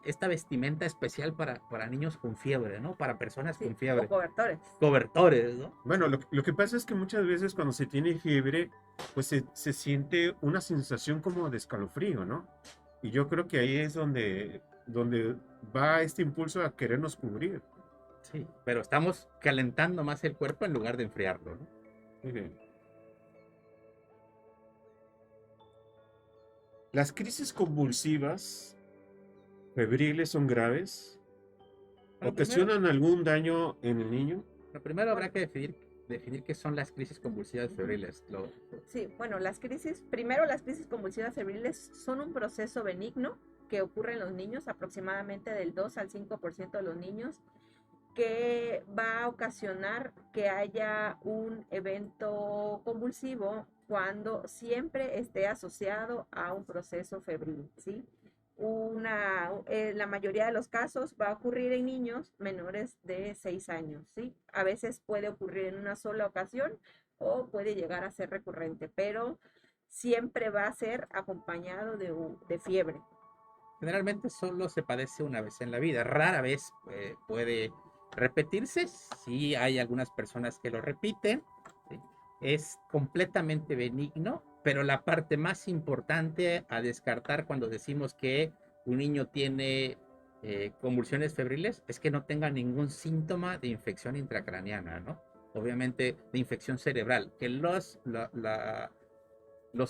Esta vestimenta especial para niños con fiebre, ¿no? Para personas Sí, con o fiebre. cobertores. Cobertores, ¿no? Bueno, lo que pasa es que muchas veces cuando se tiene fiebre, pues se siente una sensación como de escalofrío, ¿no? Y yo creo que ahí es donde va este impulso a querernos cubrir. Sí, pero estamos calentando más el cuerpo en lugar de enfriarlo, ¿no? Muy bien. Las crisis convulsivas febriles son graves, Bueno, ocasionan algún daño en el niño. primero habrá Bueno, que definir qué son las crisis convulsivas febriles. sí, bueno, primero las crisis convulsivas febriles son un proceso benigno que ocurre en los niños, aproximadamente del 2 al 5% de los niños, que va a ocasionar que haya un evento convulsivo cuando siempre esté asociado a un proceso febril, ¿sí? La mayoría de los casos va a ocurrir en niños menores de 6 años, ¿sí? A veces puede ocurrir en una sola ocasión o puede llegar a ser recurrente, pero siempre va a ser acompañado de fiebre. Generalmente solo se padece una vez en la vida, rara vez puede repetirse, sí hay algunas personas que lo repiten, ¿sí? Es completamente benigno, pero la parte más importante a descartar cuando decimos que un niño tiene convulsiones febriles es que no tenga ningún síntoma de infección intracraneana, ¿no? Obviamente de infección cerebral, que los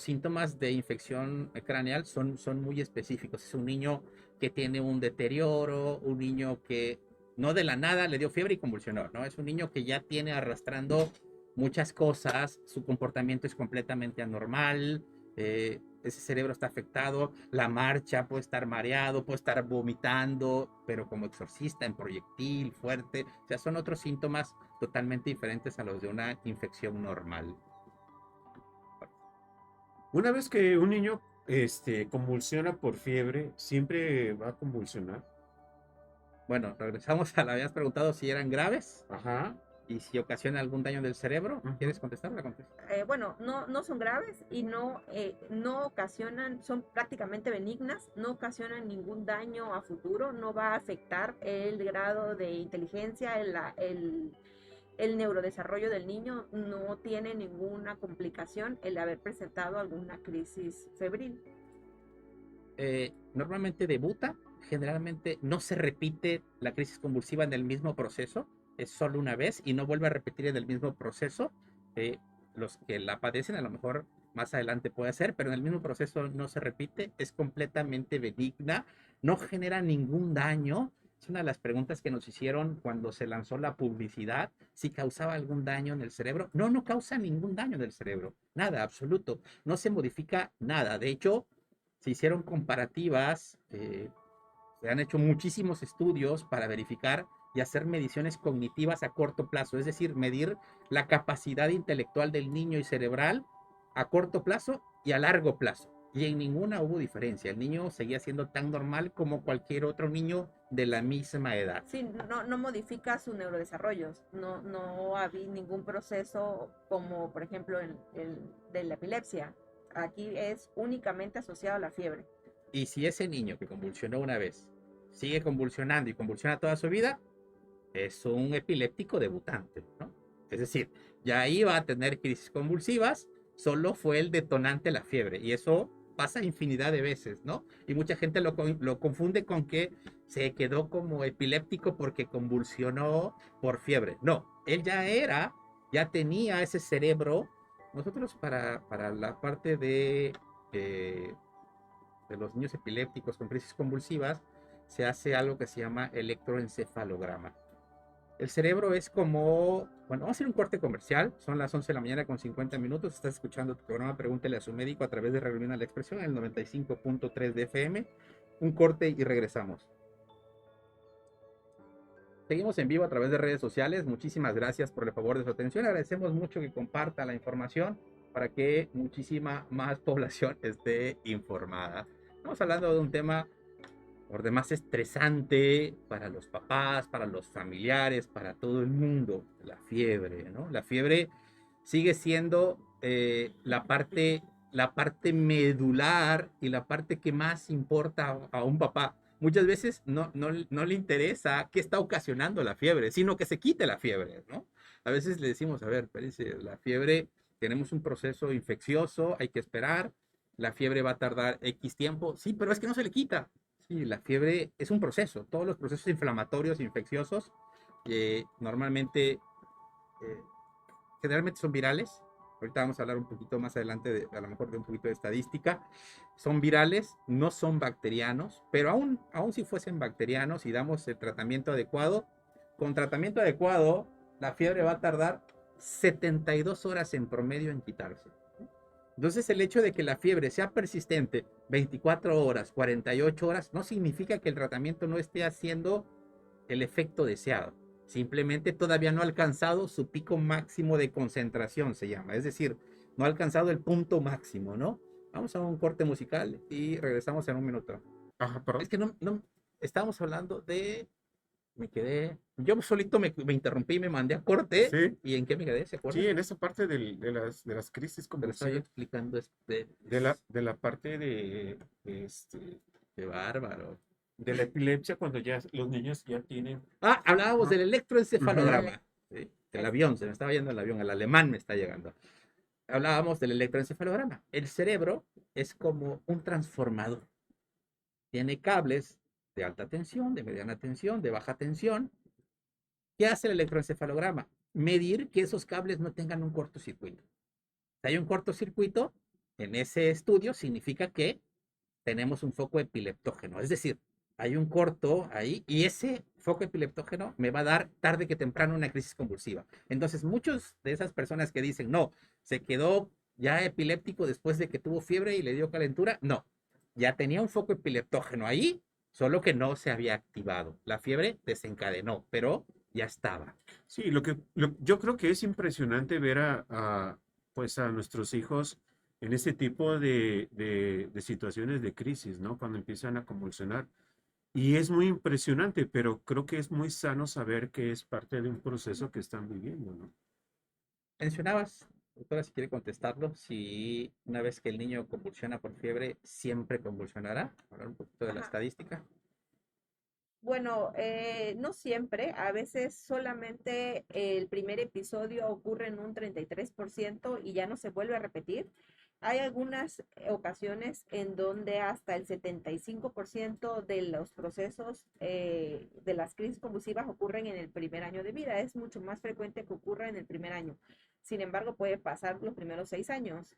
síntomas de infección craneal son muy específicos. Es un niño que tiene un deterioro, un niño que no de la nada le dio fiebre y convulsionó, ¿no? Es un niño que ya tiene arrastrando muchas cosas, su comportamiento es completamente anormal, ese cerebro está afectado, la marcha puede estar mareado, puede estar vomitando, pero como exorcista en proyectil, fuerte, o sea, son otros síntomas totalmente diferentes a los de una infección normal. Una vez que un niño convulsiona por fiebre, ¿siempre va a convulsionar? Bueno, regresamos a la habías preguntado si eran graves Ajá. y si ocasiona algún daño del cerebro. ¿Quieres contestar? La contesto. Bueno, no son graves y no ocasionan, son prácticamente benignas, no ocasionan ningún daño a futuro, no va a afectar el grado de inteligencia, el neurodesarrollo del niño, no tiene ninguna complicación el haber presentado alguna crisis febril. Normalmente debuta, generalmente no se repite la crisis convulsiva en el mismo proceso, es solo una vez y no vuelve a repetir en el mismo proceso. Los que la padecen a lo mejor más adelante puede ser, pero en el mismo proceso no se repite, es completamente benigna, no genera ningún daño. Es una de las preguntas que nos hicieron cuando se lanzó la publicidad, si causaba algún daño en el cerebro. No, no causa ningún daño en el cerebro, nada, absoluto, no se modifica nada. De hecho, se hicieron comparativas, se han hecho muchísimos estudios para verificar y hacer mediciones cognitivas a corto plazo, es decir, medir la capacidad intelectual del niño y cerebral a corto plazo y a largo plazo. Y en ninguna hubo diferencia. El niño seguía siendo tan normal como cualquier otro niño de la misma edad. Sí, no modifica su neurodesarrollo, no había ningún proceso como, por ejemplo, de la epilepsia. Aquí es únicamente asociado a la fiebre. Y si ese niño que convulsionó una vez sigue convulsionando y convulsiona toda su vida, es un epiléptico debutante, ¿no? Es decir, ya iba a tener crisis convulsivas, solo fue el detonante la fiebre, y eso pasa infinidad de veces, ¿no? Y mucha gente lo confunde con que se quedó como epiléptico porque convulsionó por fiebre. No, él ya tenía ese cerebro. Nosotros para la parte de los niños epilépticos con crisis convulsivas, se hace algo que se llama electroencefalograma. El cerebro es como, bueno, vamos a hacer un corte comercial, son las 11 de la mañana con 50 minutos, estás escuchando tu programa Pregúntele a su médico a través de Radio Luna La Expresión en el 95.3 de FM, un corte y regresamos. Seguimos en vivo a través de redes sociales, muchísimas gracias por el favor de su atención, agradecemos mucho que comparta la información para que muchísima más población esté informada. Estamos hablando de un tema por demás estresante para los papás, para los familiares, para todo el mundo, la fiebre, ¿no? La fiebre sigue siendo la parte medular y la parte que más importa a un papá. Muchas veces no le interesa qué está ocasionando la fiebre, sino que se quite la fiebre, ¿no? A veces le decimos, a ver, espérense, la fiebre, tenemos un proceso infeccioso, hay que esperar, la fiebre va a tardar X tiempo, sí, pero es que no se le quita. Sí, la fiebre es un proceso. Todos los procesos inflamatorios, infecciosos, normalmente, eh, generalmente son virales. Ahorita vamos a hablar un poquito más adelante, a lo mejor de un poquito de estadística. Son virales, no son bacterianos, pero aún si fuesen bacterianos y damos el tratamiento adecuado, con tratamiento adecuado, la fiebre va a tardar 72 horas en promedio en quitarse. Entonces, el hecho de que la fiebre sea persistente 24 horas, 48 horas, no significa que el tratamiento no esté haciendo el efecto deseado. Simplemente todavía no ha alcanzado su pico máximo de concentración, se llama. Es decir, no ha alcanzado el punto máximo, ¿no? Vamos a un corte musical y regresamos en un minuto. Ajá, perdón. Es que estábamos hablando yo solito me interrumpí, me mandé a corte. Sí. ¿Y en qué me quedé? ¿Se acuerdan? Sí, en esa parte de las crisis Pero estaba yo convulsivas, explicando de la parte Qué bárbaro. de la epilepsia cuando ya los niños ya tienen. Hablábamos del electroencefalograma. Ujú. ¿Sí? El avión, se me estaba yendo el avión, el alemán me está llegando. Hablábamos del electroencefalograma. El cerebro es como un transformador. Tiene cables de alta tensión, de mediana tensión, de baja tensión. ¿Qué hace el electroencefalograma? Medir que esos cables no tengan un cortocircuito. Si hay un cortocircuito, en ese estudio significa que tenemos un foco epileptógeno. Es decir, hay un corto ahí y ese foco epileptógeno me va a dar tarde que temprano una crisis convulsiva. Entonces, muchos de esas personas que dicen, no, se quedó ya epiléptico después de que tuvo fiebre y le dio calentura, no, ya tenía un foco epileptógeno ahí, solo que no se había activado. La fiebre desencadenó, pero ya estaba. Sí, yo creo que es impresionante ver pues a nuestros hijos en ese tipo de situaciones de crisis, ¿no? Cuando empiezan a convulsionar. Y es muy impresionante, pero creo que es muy sano saber que es parte de un proceso que están viviendo, ¿no? Mencionabas, doctora, si quiere contestarlo, si una vez que el niño convulsiona por fiebre, siempre convulsionará. Hablar un poquito de la Ajá. estadística. Bueno, no siempre, a veces solamente el primer episodio ocurre en un 33% y ya no se vuelve a repetir. Hay algunas ocasiones en donde hasta el 75% de los procesos de las crisis convulsivas ocurren en el primer año de vida. Es mucho más frecuente que ocurra en el primer año. Sin embargo, puede pasar los primeros 6 años.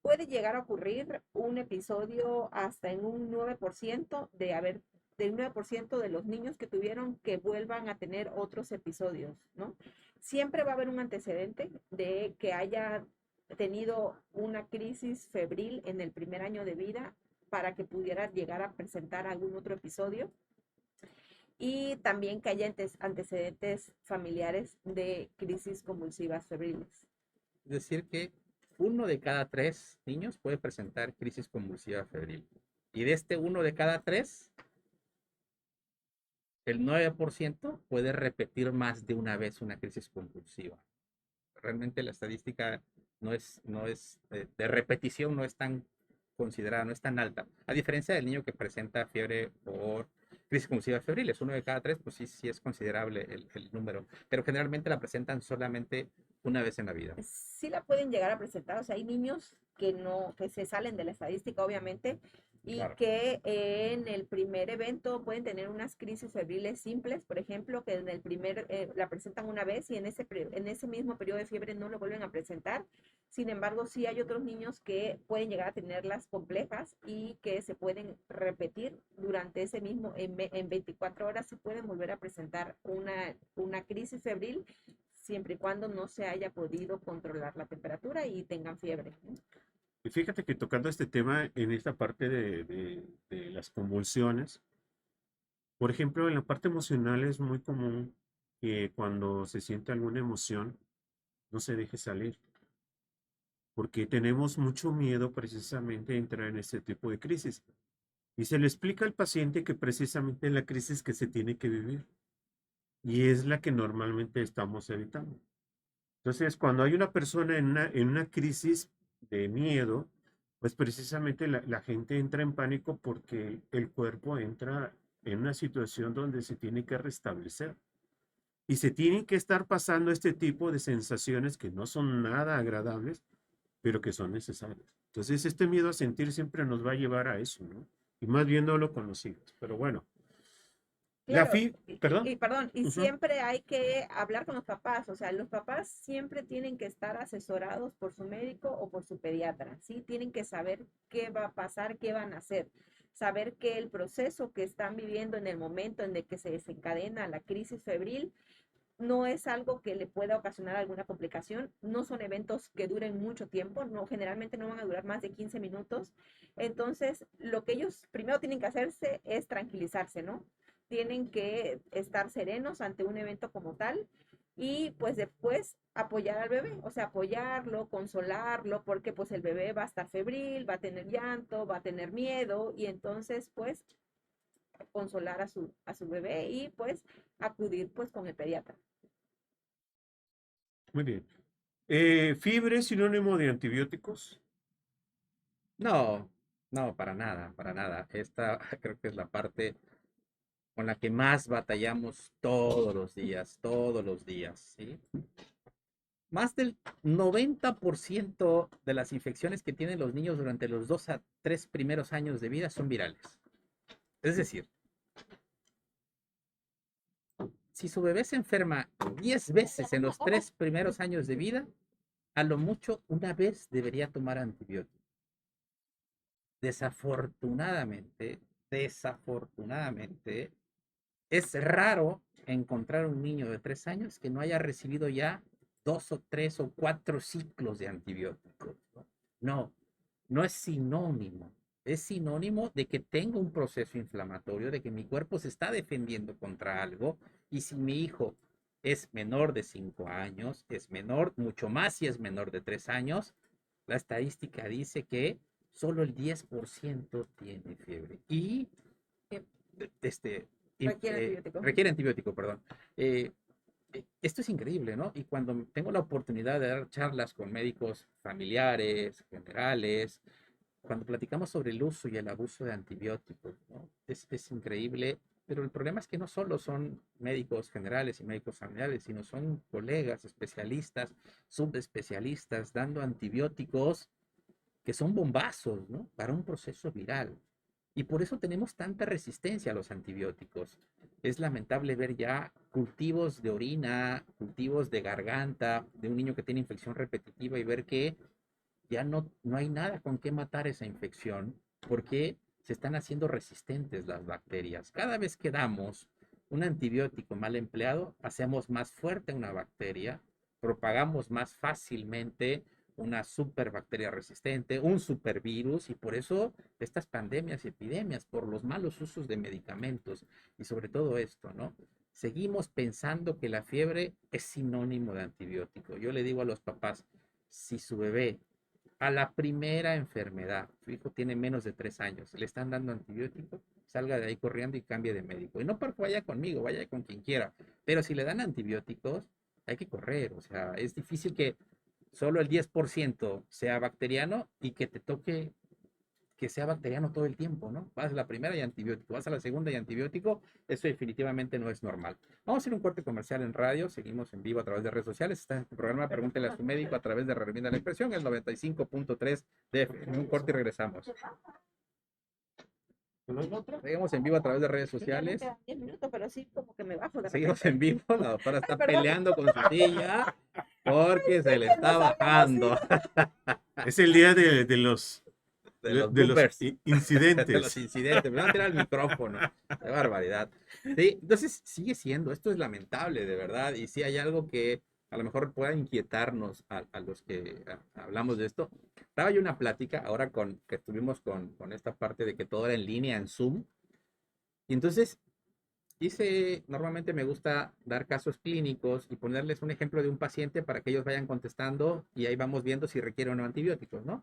Puede llegar a ocurrir un episodio hasta en un 9% del 9% de los niños que tuvieron que vuelvan a tener otros episodios, ¿no? Siempre va a haber un antecedente de que haya tenido una crisis febril en el primer año de vida para que pudiera llegar a presentar algún otro episodio y también que haya antecedentes familiares de crisis convulsivas febriles. Es decir, que 1 de cada 3 niños puede presentar crisis convulsiva febril. Y de este 1 de cada 3, el 9% puede repetir más de una vez una crisis convulsiva. Realmente la estadística no es de repetición, no es tan considerada, no es tan alta. A diferencia del niño que presenta fiebre por crisis convulsiva febril, es 1 de cada 3, pues sí, sí es considerable el número. Pero generalmente la presentan solamente una vez en la vida. Sí la pueden llegar a presentar, o sea, hay niños que no, que se salen de la estadística, obviamente, y Claro. que en el primer evento pueden tener unas crisis febriles simples, por ejemplo, que en el la presentan una vez y en ese mismo periodo de fiebre no lo vuelven a presentar. Sin embargo, sí hay otros niños que pueden llegar a tenerlas complejas y que se pueden repetir durante ese mismo, en 24 horas se pueden volver a presentar una crisis febril siempre y cuando no se haya podido controlar la temperatura y tengan fiebre, ¿no? Y fíjate que tocando este tema en esta parte de las convulsiones, por ejemplo, en la parte emocional es muy común que cuando se siente alguna emoción no se deje salir, porque tenemos mucho miedo precisamente de entrar en este tipo de crisis. Y se le explica al paciente que precisamente es la crisis que se tiene que vivir y es la que normalmente estamos evitando. Entonces, cuando hay una persona en una crisis de miedo, pues precisamente la gente entra en pánico porque el cuerpo entra en una situación donde se tiene que restablecer y se tienen que estar pasando este tipo de sensaciones que no son nada agradables, pero que son necesarias. Entonces, este miedo a sentir siempre nos va a llevar a eso, ¿no? Y más viéndolo con los hijos. Pero bueno, Claro, perdón. perdón, y Ujú. siempre hay que hablar con los papás, o sea, los papás siempre tienen que estar asesorados por su médico o por su pediatra, ¿sí? Tienen que saber qué va a pasar, qué van a hacer, saber que el proceso que están viviendo en el momento en el que se desencadena la crisis febril no es algo que le pueda ocasionar alguna complicación, no son eventos que duren mucho tiempo, no, generalmente no van a durar más de 15 minutos, entonces lo que ellos primero tienen que hacerse es tranquilizarse, ¿no? Tienen que estar serenos ante un evento como tal y pues después apoyar al bebé, o sea, apoyarlo, consolarlo, porque pues el bebé va a estar febril, va a tener llanto, va a tener miedo y entonces pues consolar a su bebé y pues acudir pues con el pediatra. Muy bien. ¿Fiebre es sinónimo de antibióticos? No, no, para nada, para nada. Esta creo que es la parte con la que más batallamos todos los días, ¿sí? Más del 90% de las infecciones que tienen los niños durante los 2 a 3 primeros años de vida son virales. Es decir, si su bebé se enferma 10 veces en los 3 primeros años de vida, a lo mucho una vez debería tomar antibiótico. Desafortunadamente, Es raro encontrar un niño de 3 años que no haya recibido ya 2 o 3 o 4 ciclos de antibióticos. No, no es sinónimo. Es sinónimo de que tengo un proceso inflamatorio, de que mi cuerpo se está defendiendo contra algo. Y si mi hijo es menor de 5 años, es menor, mucho más si es menor de 3 años, la estadística dice que solo el 10% tiene fiebre. Y este, Requiere antibiótico. requiere antibiótico, perdón. Eh, Esto es increíble, ¿no? Y cuando tengo la oportunidad de dar charlas con médicos familiares, generales, cuando platicamos sobre el uso y el abuso de antibióticos, ¿no? Es increíble, pero el problema es que no solo son médicos generales y médicos familiares, sino son colegas, especialistas, subespecialistas, dando antibióticos que son bombazos, ¿no? Para un proceso viral. Y por eso tenemos tanta resistencia a los antibióticos. Es lamentable ver ya cultivos de orina, cultivos de garganta de un niño que tiene infección repetitiva y ver que ya no hay nada con qué matar esa infección porque se están haciendo resistentes las bacterias. Cada vez que damos un antibiótico mal empleado, hacemos más fuerte una bacteria, propagamos más fácilmente una superbacteria resistente, un supervirus, y por eso estas pandemias y epidemias, por los malos usos de medicamentos y sobre todo esto, ¿no? Seguimos pensando que la fiebre es sinónimo de antibiótico. Yo le digo a los papás, si su bebé a la primera enfermedad, su hijo tiene menos de 3 años, le están dando antibiótico, salga de ahí corriendo y cambie de médico. Y no porque vaya conmigo, vaya con quien quiera, pero si le dan antibióticos, hay que correr. O sea, es difícil que solo el 10% sea bacteriano y que te toque que sea bacteriano todo el tiempo, ¿no? Vas a la primera y antibiótico, vas a la segunda y antibiótico, eso definitivamente no es normal. Vamos a hacer un corte comercial en radio, seguimos en vivo a través de redes sociales, está en este programa Pregúntele a su médico a través de Revienda la Impresión, el 95.3 de FM. Un corte y regresamos. Seguimos en vivo a través de redes sociales. 10 minutos, pero sí, como que me bajo de Seguimos repente. en vivo, la doctora está Perdón. peleando con su silla porque se le está bajando. Es el día de los, De los de los bloopers. De incidentes. los incidentes, me van a tirar el micrófono, qué barbaridad. Sí, entonces sigue siendo, esto es lamentable de verdad, y si hay algo que a lo mejor pueda inquietarnos a los que hablamos de esto. Estaba yo una plática ahora que estuvimos con esta parte de que todo era en línea, en Zoom, y entonces normalmente me gusta dar casos clínicos y ponerles un ejemplo de un paciente para que ellos vayan contestando y ahí vamos viendo si requiere o no antibióticos, ¿no?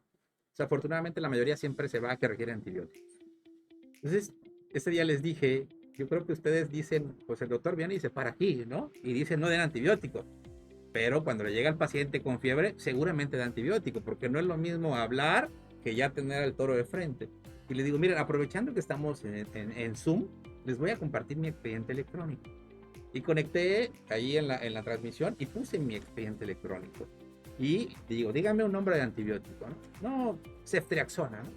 O sea, afortunadamente la mayoría siempre se va a que requiere antibióticos. Entonces, ese día les dije, yo creo que ustedes dicen, pues el doctor viene y se para aquí, ¿no? Y dice no den antibióticos. Pero cuando le llega al paciente con fiebre, seguramente da antibiótico, porque no es lo mismo hablar que ya tener al toro de frente. Y le digo, miren, aprovechando que estamos en Zoom, les voy a compartir mi expediente electrónico. Y conecté ahí en la transmisión y puse mi expediente electrónico. Y digo, dígame un nombre de antibiótico, ¿no? No, ceftriaxona, ¿no?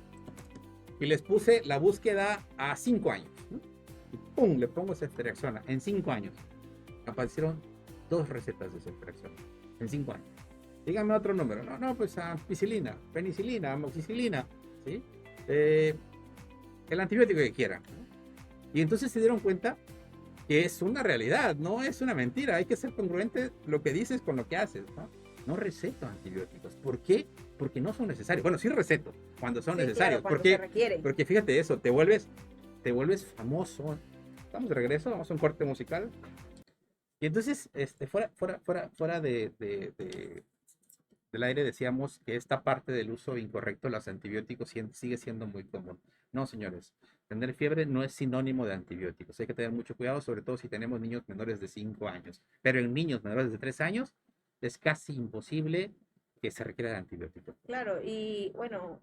Y les puse la búsqueda a 5 años, ¿no? Y pum, le pongo ceftriaxona en 5 años. Aparecieron 2 recetas de ceftriaxona en 5 años. Dígame otro número. No, pues ampicilina, penicilina, amoxicilina, ¿sí? El antibiótico que quieran, ¿no? Y entonces se dieron cuenta que es una realidad, no es una mentira. Hay que ser congruente lo que dices con lo que haces, ¿no? No receto antibióticos. ¿Por qué? Porque no son necesarios. Bueno, sí receto cuando son necesarios. Claro, cuando porque, se requieren. porque fíjate eso, te vuelves famoso. Estamos de regreso, vamos a un corte musical. Y entonces, fuera del aire decíamos que esta parte del uso incorrecto de los antibióticos sigue siendo muy común. No, señores, tener fiebre no es sinónimo de antibióticos. Hay que tener mucho cuidado, sobre todo si tenemos niños menores de 5 años. Pero en niños menores de 3 años es casi imposible que se requiera de antibióticos. Claro, y bueno,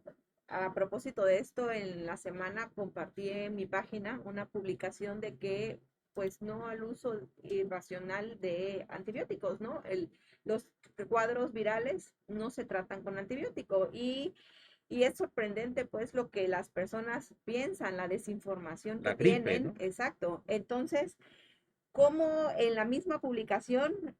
a propósito de esto, en la semana compartí en mi página una publicación de que pues no al uso irracional de antibióticos, ¿no? Los cuadros virales no se tratan con antibiótico y es sorprendente pues lo que las personas piensan, la desinformación que La gripe, tienen, ¿no? exacto. Entonces, como en la misma publicación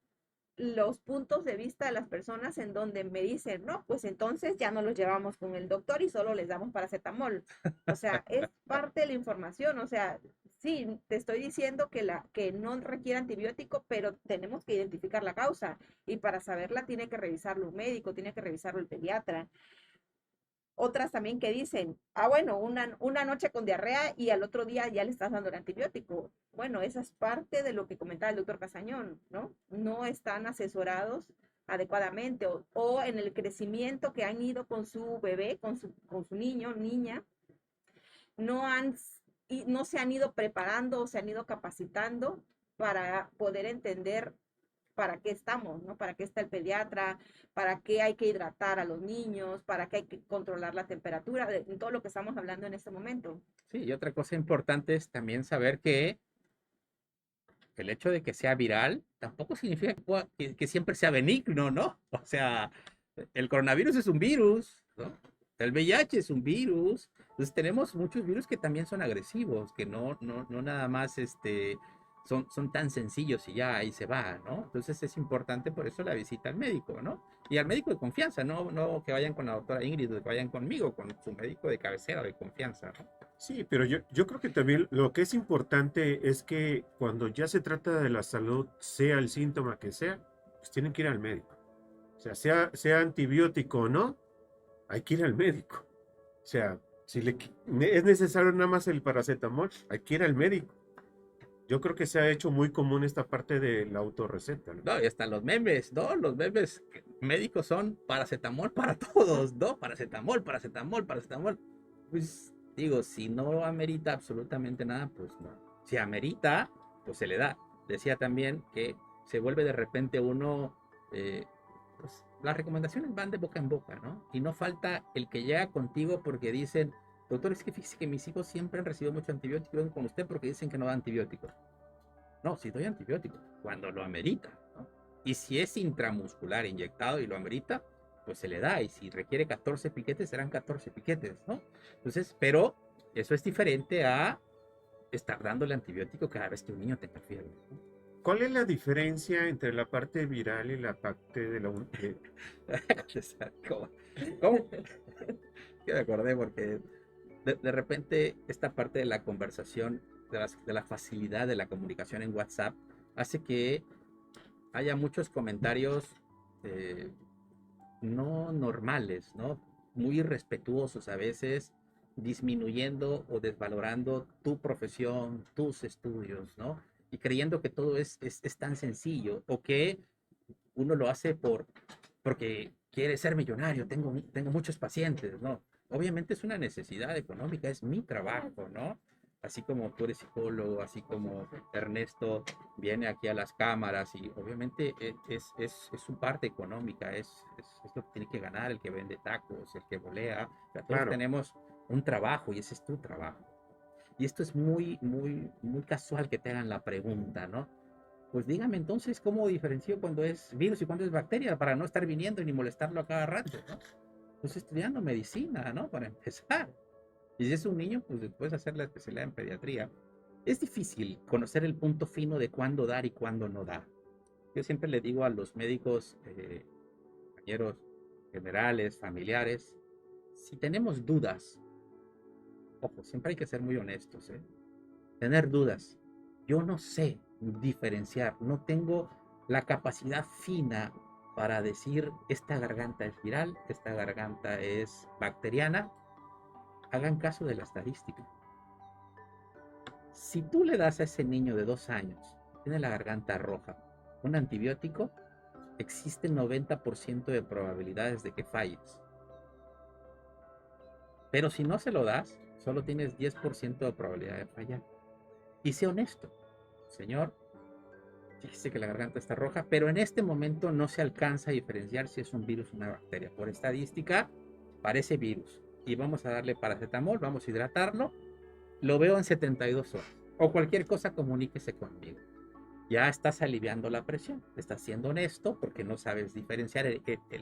los puntos de vista de las personas en donde me dicen, no, pues entonces ya no los llevamos con el doctor y solo les damos paracetamol. O sea, es parte de la información, o sea, Sí, te estoy diciendo que no requiere antibiótico, pero tenemos que identificar la causa y para saberla tiene que revisarlo un médico, tiene que revisarlo el pediatra. Otras también que dicen, bueno, una noche con diarrea y al otro día ya le estás dando el antibiótico. Bueno, esa es parte de lo que comentaba el doctor Casañón, ¿no? No están asesorados adecuadamente o en el crecimiento que han ido con su bebé, con su niño, niña, no han y no se han ido preparando o se han ido capacitando para poder entender para qué estamos, ¿no? Para qué está el pediatra, para qué hay que hidratar a los niños, para qué hay que controlar la temperatura, de todo lo que estamos hablando en este momento. Sí, y otra cosa importante es también saber que el hecho de que sea viral tampoco significa que siempre sea benigno, ¿no? O sea, el coronavirus es un virus, ¿no? El VIH es un virus. Entonces tenemos muchos virus que también son agresivos, que no nada más son tan sencillos y ya ahí se va, ¿no? Entonces es importante por eso la visita al médico, ¿no? Y al médico de confianza, no que vayan con la doctora Ingrid, que vayan conmigo, con su médico de cabecera de confianza, ¿no? Sí, pero yo creo que también lo que es importante es que cuando ya se trata de la salud, sea el síntoma que sea, pues tienen que ir al médico. O sea antibiótico o no, hay que ir al médico. O sea, si es necesario nada más el paracetamol, hay que ir al médico. Yo creo que se ha hecho muy común esta parte de la autorreceta, ¿no? No, y hasta los memes, ¿no? Los memes médicos son paracetamol para todos, ¿no? Paracetamol, paracetamol, paracetamol. Pues digo, si no amerita absolutamente nada, pues no. Si amerita, pues se le da. Decía también que se vuelve de repente uno, pues las recomendaciones van de boca en boca, ¿no? Y no falta el que llega contigo porque dicen, doctor, es que fíjese que mis hijos siempre han recibido mucho antibiótico, vengo con usted porque dicen que no da antibióticos. No, sí doy antibiótico, cuando lo amerita, ¿no? Y si es intramuscular inyectado y lo amerita, pues se le da. Y si requiere 14 piquetes, serán 14 piquetes, ¿no? Entonces, pero eso es diferente a estar dándole antibiótico cada vez que un niño tenga fiebre, ¿no? ¿Cuál es la diferencia entre la parte viral y la parte de la... ¿Cómo? ¿Cómo? Que me acordé porque de repente esta parte de la conversación, de la facilidad de la comunicación en WhatsApp, hace que haya muchos comentarios eh, no normales, ¿no? Muy irrespetuosos a veces, disminuyendo o desvalorando tu profesión, tus estudios, ¿no? Y creyendo que todo es tan sencillo o que uno lo hace porque quiere ser millonario, tengo muchos pacientes, ¿no? Obviamente es una necesidad económica, es mi trabajo, ¿no? Así como tú eres psicólogo, así como Ernesto viene aquí a las cámaras y obviamente es su parte económica, es lo que tiene que ganar el que vende tacos, el que volea. O sea, todos Claro. tenemos un trabajo y ese es tu trabajo. Y esto es muy casual que te hagan la pregunta, ¿no? Pues dígame entonces cómo diferencio cuando es virus y cuando es bacteria para no estar viniendo ni molestarlo a cada rato, ¿no? Pues estudiando medicina, ¿no? Para empezar. Y si es un niño, pues después hacer la especialidad en pediatría. Es difícil conocer el punto fino de cuándo dar y cuándo no dar. Yo siempre le digo a los médicos, compañeros generales, familiares, si tenemos dudas, ojo, siempre hay que ser muy honestos, ¿eh? Tener dudas. Yo no sé diferenciar, no tengo la capacidad fina para decir esta garganta es viral, esta garganta es bacteriana. Hagan caso de la estadística. Si tú le das a ese niño de 2 años, tiene la garganta roja, un antibiótico, existe 90% de probabilidades de que falles. Pero si no se lo das, solo tienes 10% de probabilidad de fallar. Y sé honesto, señor, fíjese que la garganta está roja, pero en este momento no se alcanza a diferenciar si es un virus o una bacteria. Por estadística, parece virus. Y vamos a darle paracetamol, vamos a hidratarlo. Lo veo en 72 horas. O cualquier cosa, comuníquese conmigo. Ya estás aliviando la presión. Estás siendo honesto porque no sabes diferenciar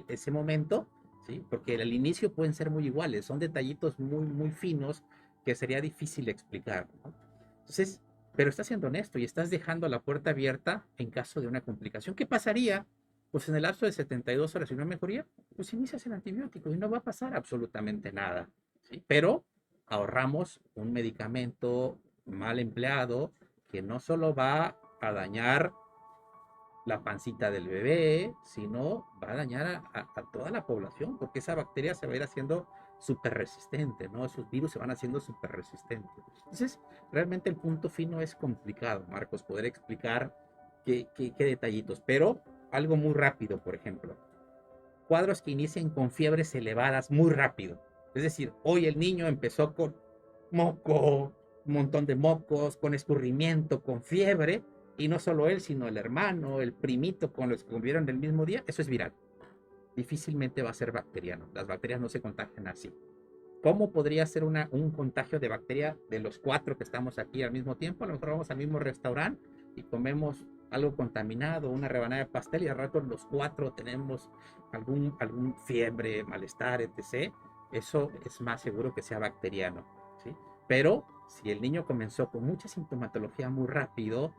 ese momento, ¿sí? Porque al inicio pueden ser muy iguales. Son detallitos muy finos que sería difícil explicar, ¿no? Entonces, pero estás siendo honesto y estás dejando la puerta abierta en caso de una complicación. ¿Qué pasaría? Pues en el lapso de 72 horas, si no hay mejoría, pues inicias el antibiótico y no va a pasar absolutamente nada, ¿sí? Pero ahorramos un medicamento mal empleado que no solo va a dañar la pancita del bebé, sino va a dañar a toda la población, porque esa bacteria se va a ir haciendo súper resistente, ¿no? Esos virus se van haciendo súper resistentes. Entonces, realmente el punto fino es complicado, Marcos, poder explicar qué detallitos, pero algo muy rápido, por ejemplo, cuadros que inician con fiebres elevadas muy rápido. Es decir, hoy el niño empezó con moco, un montón de mocos, con escurrimiento, con fiebre, y no solo él, sino el hermano, el primito con los que convivieron el mismo día, eso es viral. Difícilmente va a ser bacteriano. Las bacterias no se contagian así. ¿Cómo podría ser un contagio de bacteria de los 4 que estamos aquí al mismo tiempo? A lo mejor vamos al mismo restaurante y comemos algo contaminado, una rebanada de pastel, y al rato los 4 tenemos algún fiebre, malestar, etc. Eso es más seguro que sea bacteriano, ¿sí? Pero si el niño comenzó con mucha sintomatología muy rápido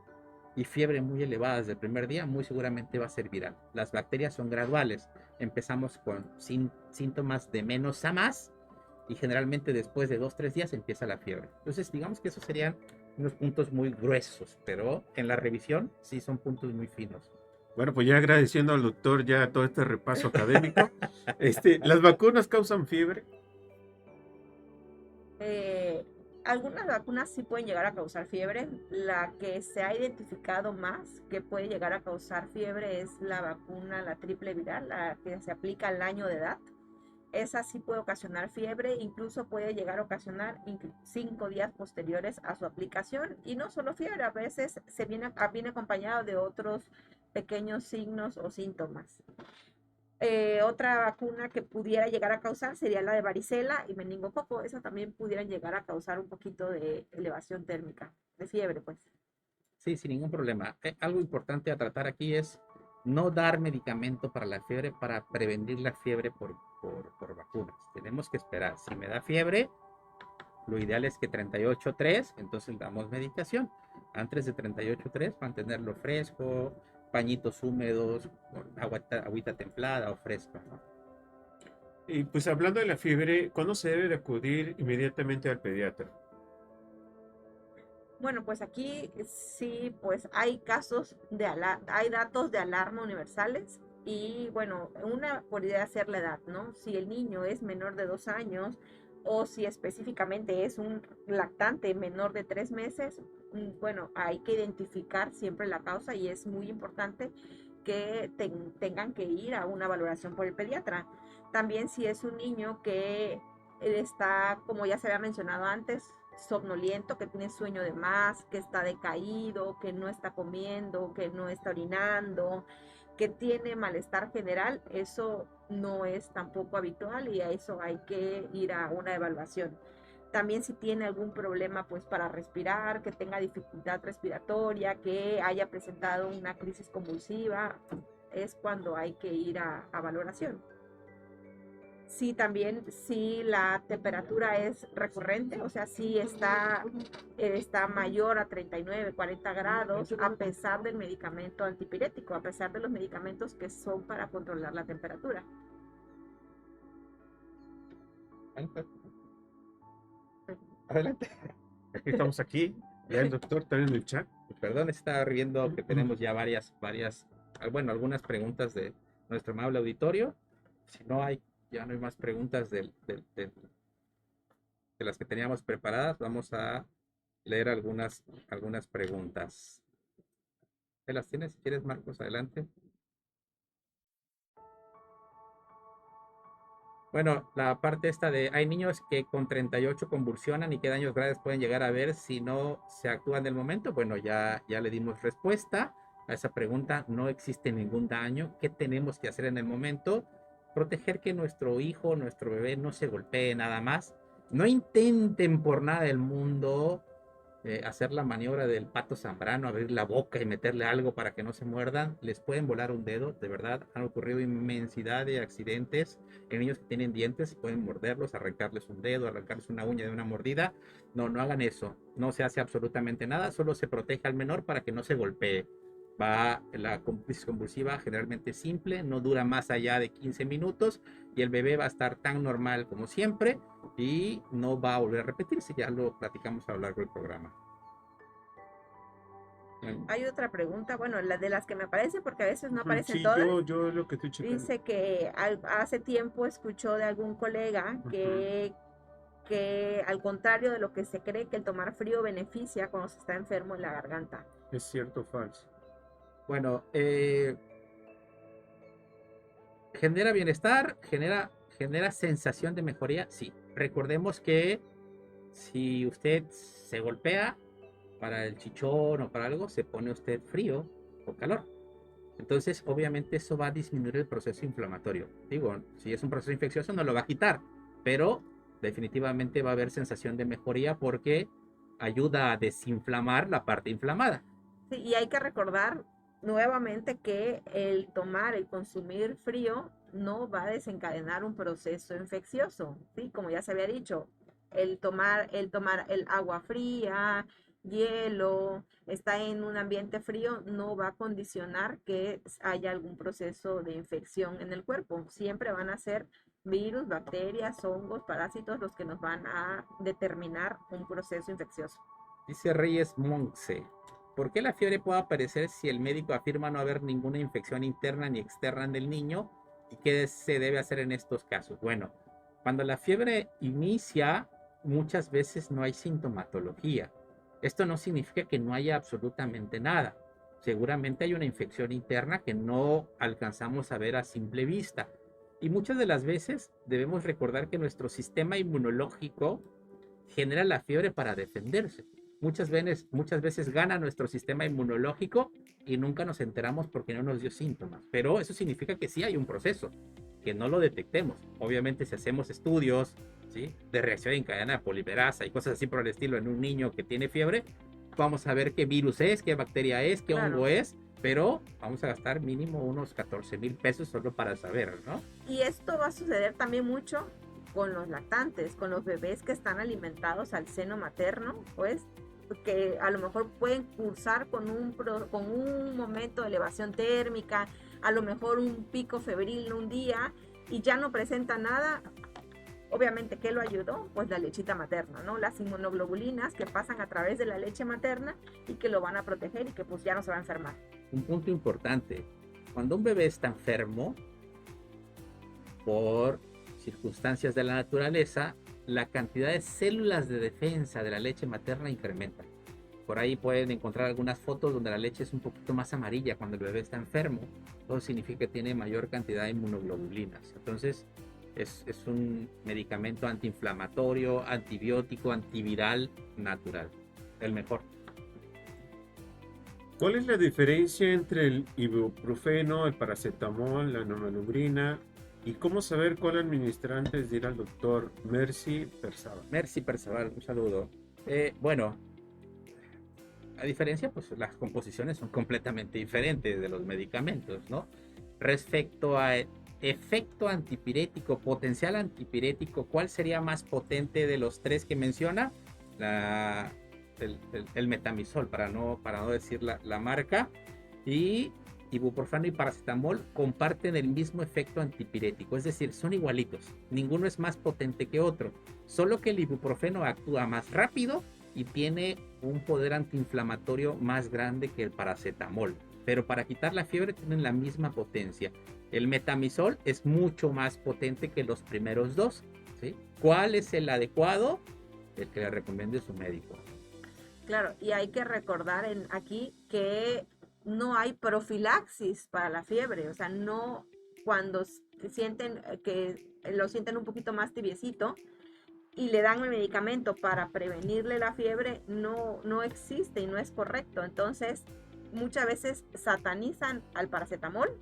y fiebre muy elevada desde el primer día, muy seguramente va a ser viral. Las bacterias son graduales. Empezamos con síntomas de menos a más, y generalmente después de 2, 3 días empieza la fiebre. Entonces, digamos que esos serían unos puntos muy gruesos, pero en la revisión sí son puntos muy finos. Bueno, pues ya agradeciendo al doctor ya todo este repaso académico. ¿Las vacunas causan fiebre? Algunas vacunas sí pueden llegar a causar fiebre. La que se ha identificado más que puede llegar a causar fiebre es la vacuna, la triple viral, la que se aplica al año de edad. Esa sí puede ocasionar fiebre, incluso puede llegar a ocasionar 5 días posteriores a su aplicación. Y no solo fiebre, a veces viene acompañado de otros pequeños signos o síntomas. Otra vacuna que pudiera llegar a causar sería la de varicela y meningococo. Esa también pudieran llegar a causar un poquito de elevación térmica, de fiebre, pues. Sí, sin ningún problema. Algo importante a tratar aquí es no dar medicamento para la fiebre para prevenir la fiebre por vacunas. Tenemos que esperar. Si me da fiebre, lo ideal es que 38,3, entonces damos medicación. Antes de 38,3, mantenerlo fresco, pañitos húmedos, con agüita templada o fresca, ¿no? Y pues hablando de la fiebre, ¿cuándo se debe de acudir inmediatamente al pediatra? Bueno, pues aquí sí, pues hay hay datos de alarma universales y bueno, una podría ser la edad, ¿no? Si el niño es menor de 2 años o si específicamente es un lactante menor de 3 meses, bueno, hay que identificar siempre la causa y es muy importante que tengan que ir a una valoración por el pediatra. También si es un niño que está, como ya se había mencionado antes, somnoliento, que tiene sueño de más, que está decaído, que no está comiendo, que no está orinando, que tiene malestar general, eso no es tampoco habitual y a eso hay que ir a una evaluación. También si tiene algún problema pues para respirar, que tenga dificultad respiratoria, que haya presentado una crisis convulsiva, es cuando hay que ir a valoración. Sí, también si la temperatura es recurrente, o sea, si está mayor a 39, 40 grados, a pesar del medicamento antipirético, a pesar de los medicamentos que son para controlar la temperatura. Adelante. Estamos aquí, ya el doctor está en el chat. Perdón, estaba viendo que tenemos ya bueno, algunas preguntas de nuestro amable auditorio. Si no hay, ya no hay más preguntas de las que teníamos preparadas, vamos a leer algunas preguntas. ¿Te las tienes? Si quieres, Marcos, adelante. Bueno, la parte esta de hay niños que con 38 convulsionan y qué daños graves pueden llegar a ver si no se actúa en el momento. Bueno, ya le dimos respuesta a esa pregunta. No existe ningún daño. ¿Qué tenemos que hacer en el momento? Proteger que nuestro hijo, nuestro bebé no se golpee nada más. No intenten por nada del mundo hacer la maniobra del pato Zambrano, abrir la boca y meterle algo para que no se muerdan. Les pueden volar un dedo, de verdad. Han ocurrido inmensidad de accidentes en niños que tienen dientes, pueden morderlos, arrancarles un dedo, arrancarles una uña de una mordida. No, no hagan eso. No se hace absolutamente nada, solo se protege al menor para que no se golpee. La crisis convulsiva generalmente simple, no dura más allá de 15 minutos y el bebé va a estar tan normal como siempre y no va a volver a repetirse. Ya lo platicamos a lo largo del programa. Hay otra pregunta, bueno, la de las que me aparecen, porque a veces no aparecen Sí, todas. yo lo que estoy checando. Dice que hace tiempo escuchó de algún colega que al contrario de lo que se cree, que el tomar frío beneficia cuando se está enfermo en la garganta. ¿Es cierto o falso? Bueno, genera bienestar, genera sensación de mejoría, sí. Recordemos que si usted se golpea para el chichón o para algo, se pone usted frío o calor. Entonces, obviamente, eso va a disminuir el proceso inflamatorio. Digo, si es un proceso infeccioso, no lo va a quitar, pero definitivamente va a haber sensación de mejoría porque ayuda a desinflamar la parte inflamada. Sí, y hay que recordar nuevamente que el tomar, el consumir frío no va a desencadenar un proceso infeccioso, ¿sí? Como ya se había dicho, el tomar el agua fría, hielo, está en un ambiente frío, no va a condicionar que haya algún proceso de infección en el cuerpo. Siempre van a ser virus, bacterias, hongos, parásitos los que nos van a determinar un proceso infeccioso. Dice Reyes Monse, ¿por qué la fiebre puede aparecer si el médico afirma no haber ninguna infección interna ni externa en el niño? ¿Y qué se debe hacer en estos casos? Bueno, cuando la fiebre inicia, muchas veces no hay sintomatología. Esto no significa que no haya absolutamente nada. Seguramente hay una infección interna que no alcanzamos a ver a simple vista. Y muchas de las veces debemos recordar que nuestro sistema inmunológico genera la fiebre para defenderse. Muchas veces gana nuestro sistema inmunológico y nunca nos enteramos porque no nos dio síntomas. Pero eso significa que sí hay un proceso, que no lo detectemos. Obviamente si hacemos estudios, ¿sí?, de reacción en cadena de polimerasa y cosas así por el estilo en un niño que tiene fiebre, vamos a ver qué virus es, qué bacteria es, qué hongo es, pero vamos a gastar mínimo unos 14,000 pesos solo para saber, ¿no? Y esto va a suceder también mucho con los lactantes, con los bebés que están alimentados al seno materno, pues que a lo mejor pueden cursar con un momento de elevación térmica, a lo mejor un pico febril un día y ya no presenta nada. Obviamente, ¿qué lo ayudó? Pues la lechita materna, ¿no? Las inmunoglobulinas que pasan a través de la leche materna y que lo van a proteger y que pues ya no se va a enfermar. Un punto importante, cuando un bebé está enfermo por circunstancias de la naturaleza, la cantidad de células de defensa de la leche materna incrementa. Por ahí pueden encontrar algunas fotos donde la leche es un poquito más amarilla cuando el bebé está enfermo. Todo significa que tiene mayor cantidad de inmunoglobulinas. Entonces, es un medicamento antiinflamatorio, antibiótico, antiviral natural. El mejor. ¿Cuál es la diferencia entre el ibuprofeno, el paracetamol, la nomelubrina? ¿Y cómo saber cuál administrar antes de ir al doctor? Mercy Persábal. Mercy Persábal, un saludo. Bueno, a diferencia, pues las composiciones son completamente diferentes de los medicamentos, ¿no? Respecto a efecto antipirético, potencial antipirético, ¿cuál sería más potente de los tres que menciona? El metamizol, para no decir la marca. Y ibuprofeno y paracetamol comparten el mismo efecto antipirético, es decir, son igualitos, ninguno es más potente que otro, solo que el ibuprofeno actúa más rápido y tiene un poder antiinflamatorio más grande que el paracetamol, pero para quitar la fiebre tienen la misma potencia. El metamizol es mucho más potente que los primeros dos, ¿sí? ¿Cuál es el adecuado? El que le recomiende su médico. Claro, y hay que recordar aquí que no hay profilaxis para la fiebre, o sea, no cuando sienten que lo sienten un poquito más tibiecito y le dan el medicamento para prevenirle la fiebre, no existe y no es correcto. Entonces, muchas veces satanizan al paracetamol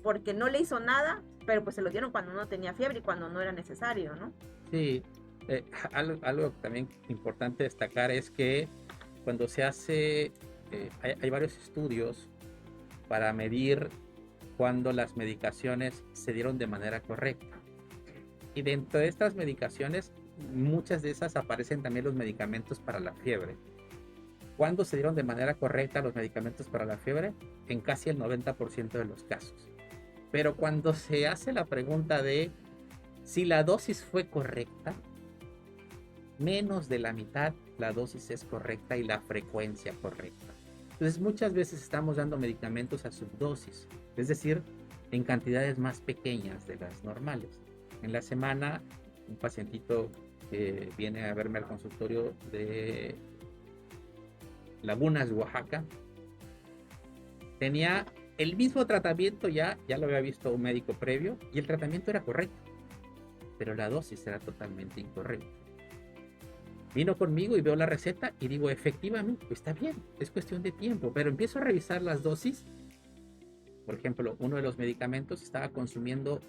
porque no le hizo nada, pero pues se lo dieron cuando no tenía fiebre y cuando no era necesario, ¿no? Sí, algo también importante destacar es que cuando se hace, hay varios estudios para medir cuando las medicaciones se dieron de manera correcta. Y dentro de estas medicaciones, muchas de esas aparecen también los medicamentos para la fiebre. ¿Cuándo se dieron de manera correcta los medicamentos para la fiebre? En casi el 90% de los casos. Pero cuando se hace la pregunta de si la dosis fue correcta, menos de la mitad la dosis es correcta y la frecuencia correcta. Entonces, muchas veces estamos dando medicamentos a subdosis, es decir, en cantidades más pequeñas de las normales. En la semana, un pacientito que viene a verme al consultorio de Lagunas, Oaxaca, tenía el mismo tratamiento, ya lo había visto un médico previo, y el tratamiento era correcto, pero la dosis era totalmente incorrecta. Vino conmigo y veo la receta y digo, efectivamente, pues está bien, es cuestión de tiempo, pero empiezo a revisar las dosis. Por ejemplo, uno de los medicamentos estaba consumiendo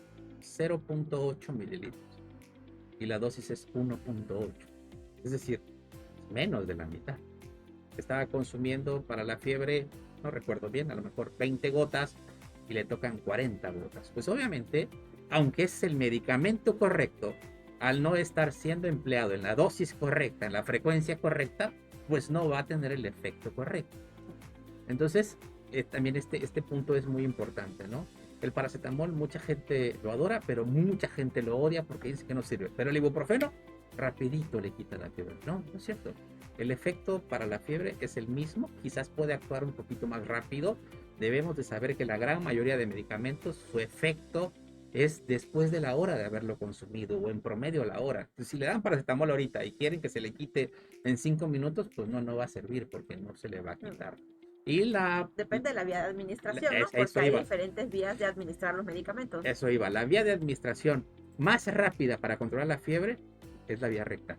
0.8 mililitros y la dosis es 1.8, es decir, menos de la mitad. Estaba consumiendo para la fiebre, no recuerdo bien, a lo mejor 20 gotas y le tocan 40 gotas. Pues obviamente, aunque es el medicamento correcto, al no estar siendo empleado en la dosis correcta, en la frecuencia correcta, pues no va a tener el efecto correcto. Entonces, también este punto es muy importante, ¿no? El paracetamol, mucha gente lo adora, pero mucha gente lo odia porque dice que no sirve. Pero el ibuprofeno, rapidito le quita la fiebre. No, no es cierto. El efecto para la fiebre es el mismo, quizás puede actuar un poquito más rápido. Debemos de saber que la gran mayoría de medicamentos, su efecto es después de la hora de haberlo consumido o en promedio la hora. Entonces, si le dan paracetamol ahorita y quieren que se le quite en 5 minutos, pues no va a servir porque no se le va a quitar. Y depende de la vía de administración, ¿no? eso Porque hay iba. diferentes vías de administrar los medicamentos. Eso iba. La vía de administración más rápida para controlar la fiebre es la vía rectal.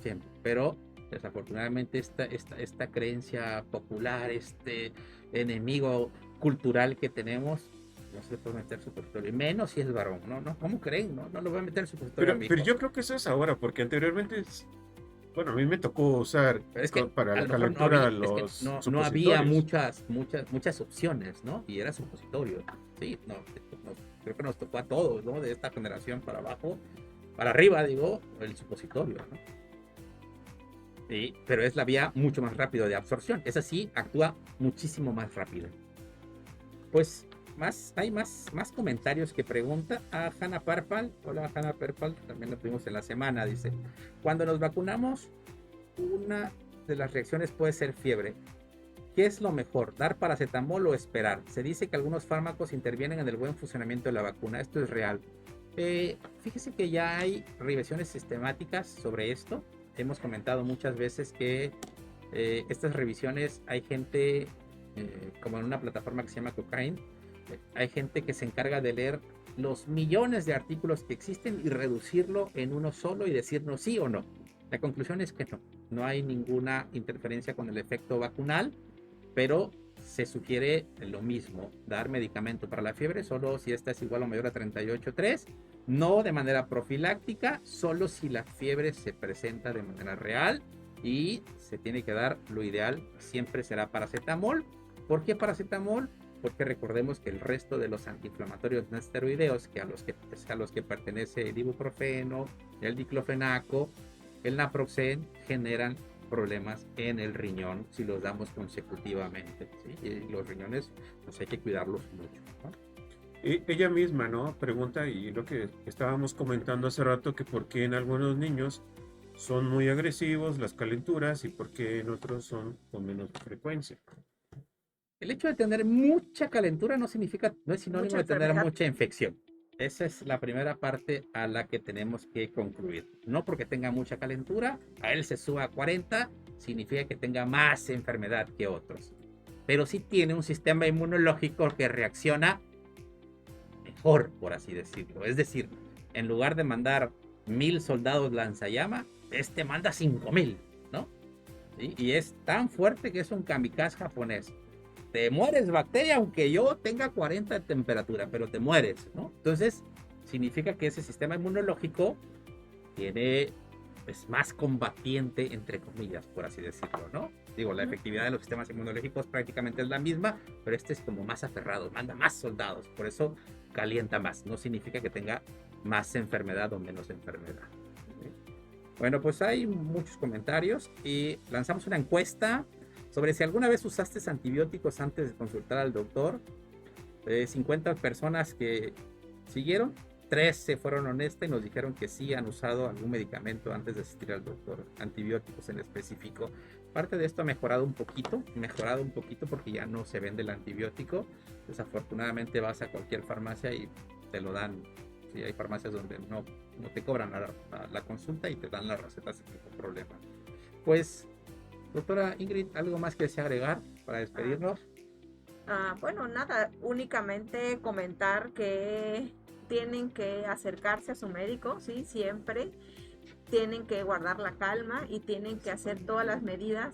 Siempre. Pero desafortunadamente esta creencia popular, este enemigo cultural que tenemos, no se le puede meter supositorio, menos si es varón, ¿no? ¿Cómo creen? No lo voy a meter supositorio a mi Pero hijo. yo creo que eso es ahora, porque anteriormente, bueno, a mí me tocó usar Pero es que para a la lo mejor calentura es que los no había supositorios. muchas opciones, ¿no? Y era supositorio. Sí, creo que nos tocó a todos, ¿no? De esta generación para abajo, para arriba, digo, el supositorio, ¿no? Sí, pero es la vía mucho más rápido de absorción. Esa sí actúa muchísimo más rápido. Pues hay más comentarios que pregunta a Hanna Parpal. Hola Hanna Parpal, también lo tuvimos en la semana. Dice, cuando nos vacunamos, una de las reacciones puede ser fiebre. ¿Qué es lo mejor, dar paracetamol o esperar? Se dice que algunos fármacos intervienen en el buen funcionamiento de la vacuna. ¿Esto es real? Fíjese que ya hay revisiones sistemáticas sobre esto. Hemos comentado muchas veces que estas revisiones hay gente, como en una plataforma que se llama Cochrane, hay gente que se encarga de leer los millones de artículos que existen y reducirlo en uno solo y decirnos sí o no. La conclusión es que no hay ninguna interferencia con el efecto vacunal, pero se sugiere lo mismo, dar medicamento para la fiebre solo si esta es igual o mayor a 38.3, no de manera profiláctica, solo si la fiebre se presenta de manera real, y se tiene que dar, lo ideal siempre será paracetamol. ¿Por qué paracetamol? Porque recordemos que el resto de los antiinflamatorios no esteroideos, que a los que pertenece el ibuprofeno, el diclofenaco, el naproxen, generan problemas en el riñón si los damos consecutivamente, ¿sí? Y los riñones, pues hay que cuidarlos mucho, ¿no? Ella misma, ¿no? Pregunta, y lo que estábamos comentando hace rato, que por qué en algunos niños son muy agresivos las calenturas y por qué en otros son con menos frecuencia. El hecho de tener mucha calentura no es sinónimo Mucha de tener enfermedad. mucha infección. Esa es la primera parte a la que tenemos que concluir. No porque tenga mucha calentura, a él se suba a 40, significa que tenga más enfermedad que otros. Pero sí tiene un sistema inmunológico que reacciona mejor, por así decirlo. Es decir, en lugar de mandar 1000 soldados lanzallama, este manda 5000, ¿no? ¿Sí? Y es tan fuerte que es un kamikaze japonés. Te mueres, bacteria, aunque yo tenga 40 de temperatura, pero te mueres, ¿no? Entonces, significa que ese sistema inmunológico es más combatiente, entre comillas, por así decirlo, ¿no? Digo, la efectividad de los sistemas inmunológicos prácticamente es la misma, pero este es como más aferrado, manda más soldados, por eso calienta más. No significa que tenga más enfermedad o menos enfermedad. Bueno, pues hay muchos comentarios y lanzamos una encuesta sobre si alguna vez usaste antibióticos antes de consultar al doctor. 50 personas que siguieron, 3 se fueron honestas y nos dijeron que sí han usado algún medicamento antes de asistir al doctor, antibióticos en específico. Parte de esto ha mejorado un poquito porque ya no se vende el antibiótico. Desafortunadamente vas a cualquier farmacia y te lo dan. Sí, hay farmacias donde no te cobran la consulta y te dan las recetas sin ningún problema. Pues, doctora Ingrid, ¿algo más que desea agregar para despedirnos? Bueno, nada, únicamente comentar que tienen que acercarse a su médico, ¿sí? Siempre tienen que guardar la calma y tienen que hacer todas las medidas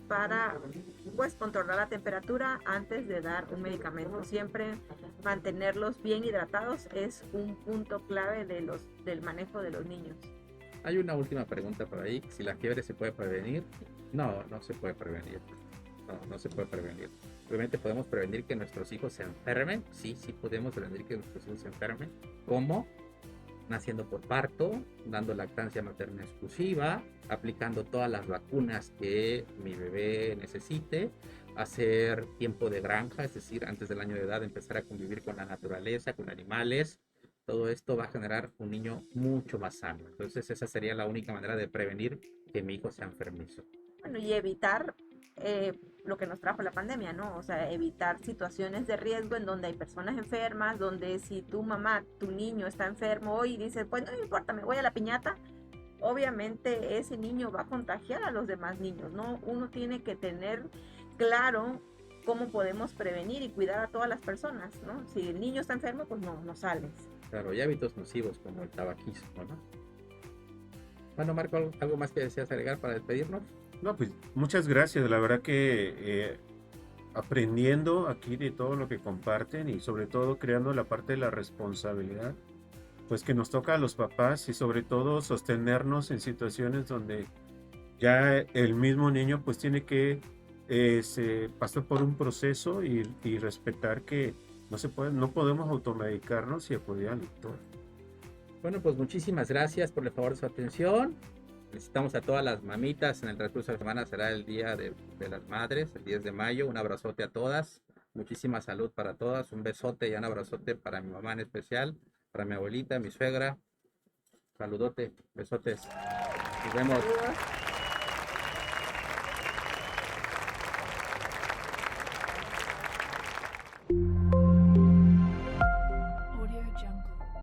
para pues controlar la temperatura antes de dar un medicamento. Siempre mantenerlos bien hidratados es un punto clave del manejo de los niños. Hay una última pregunta por ahí. Si la fiebre se puede prevenir. No se puede prevenir. No se puede prevenir. Obviamente podemos prevenir que nuestros hijos se enfermen. Sí podemos prevenir que nuestros hijos se enfermen. ¿Cómo? Naciendo por parto, dando lactancia materna exclusiva, aplicando todas las vacunas que mi bebé necesite, hacer tiempo de granja, es decir, antes del año de edad empezar a convivir con la naturaleza, con animales. Todo esto va a generar un niño mucho más sano. Entonces esa sería la única manera de prevenir que mi hijo sea enfermizo. Bueno, y evitar lo que nos trajo la pandemia, ¿no? O sea, evitar situaciones de riesgo en donde hay personas enfermas, donde si tu mamá, tu niño está enfermo y dices, pues no me importa, me voy a la piñata, obviamente ese niño va a contagiar a los demás niños, ¿no? Uno tiene que tener claro cómo podemos prevenir y cuidar a todas las personas, ¿no? Si el niño está enfermo, pues no sales. Claro, y hábitos nocivos como el tabaquismo, ¿no? Bueno, Marco, ¿algo más que deseas agregar para despedirnos? No, pues muchas gracias. La verdad que aprendiendo aquí de todo lo que comparten y sobre todo creando la parte de la responsabilidad, pues que nos toca a los papás y sobre todo sostenernos en situaciones donde ya el mismo niño pues tiene que se pasar por un proceso y respetar que no podemos automedicarnos y acudir al doctor. Bueno, pues muchísimas gracias por el favor de su atención. Felicitamos a todas las mamitas. En el transcurso de la semana será el Día de las Madres, el 10 de mayo. Un abrazote a todas. Muchísima salud para todas. Un besote y un abrazote para mi mamá en especial, para mi abuelita, mi suegra. Saludote, besotes. Nos vemos. Adiós.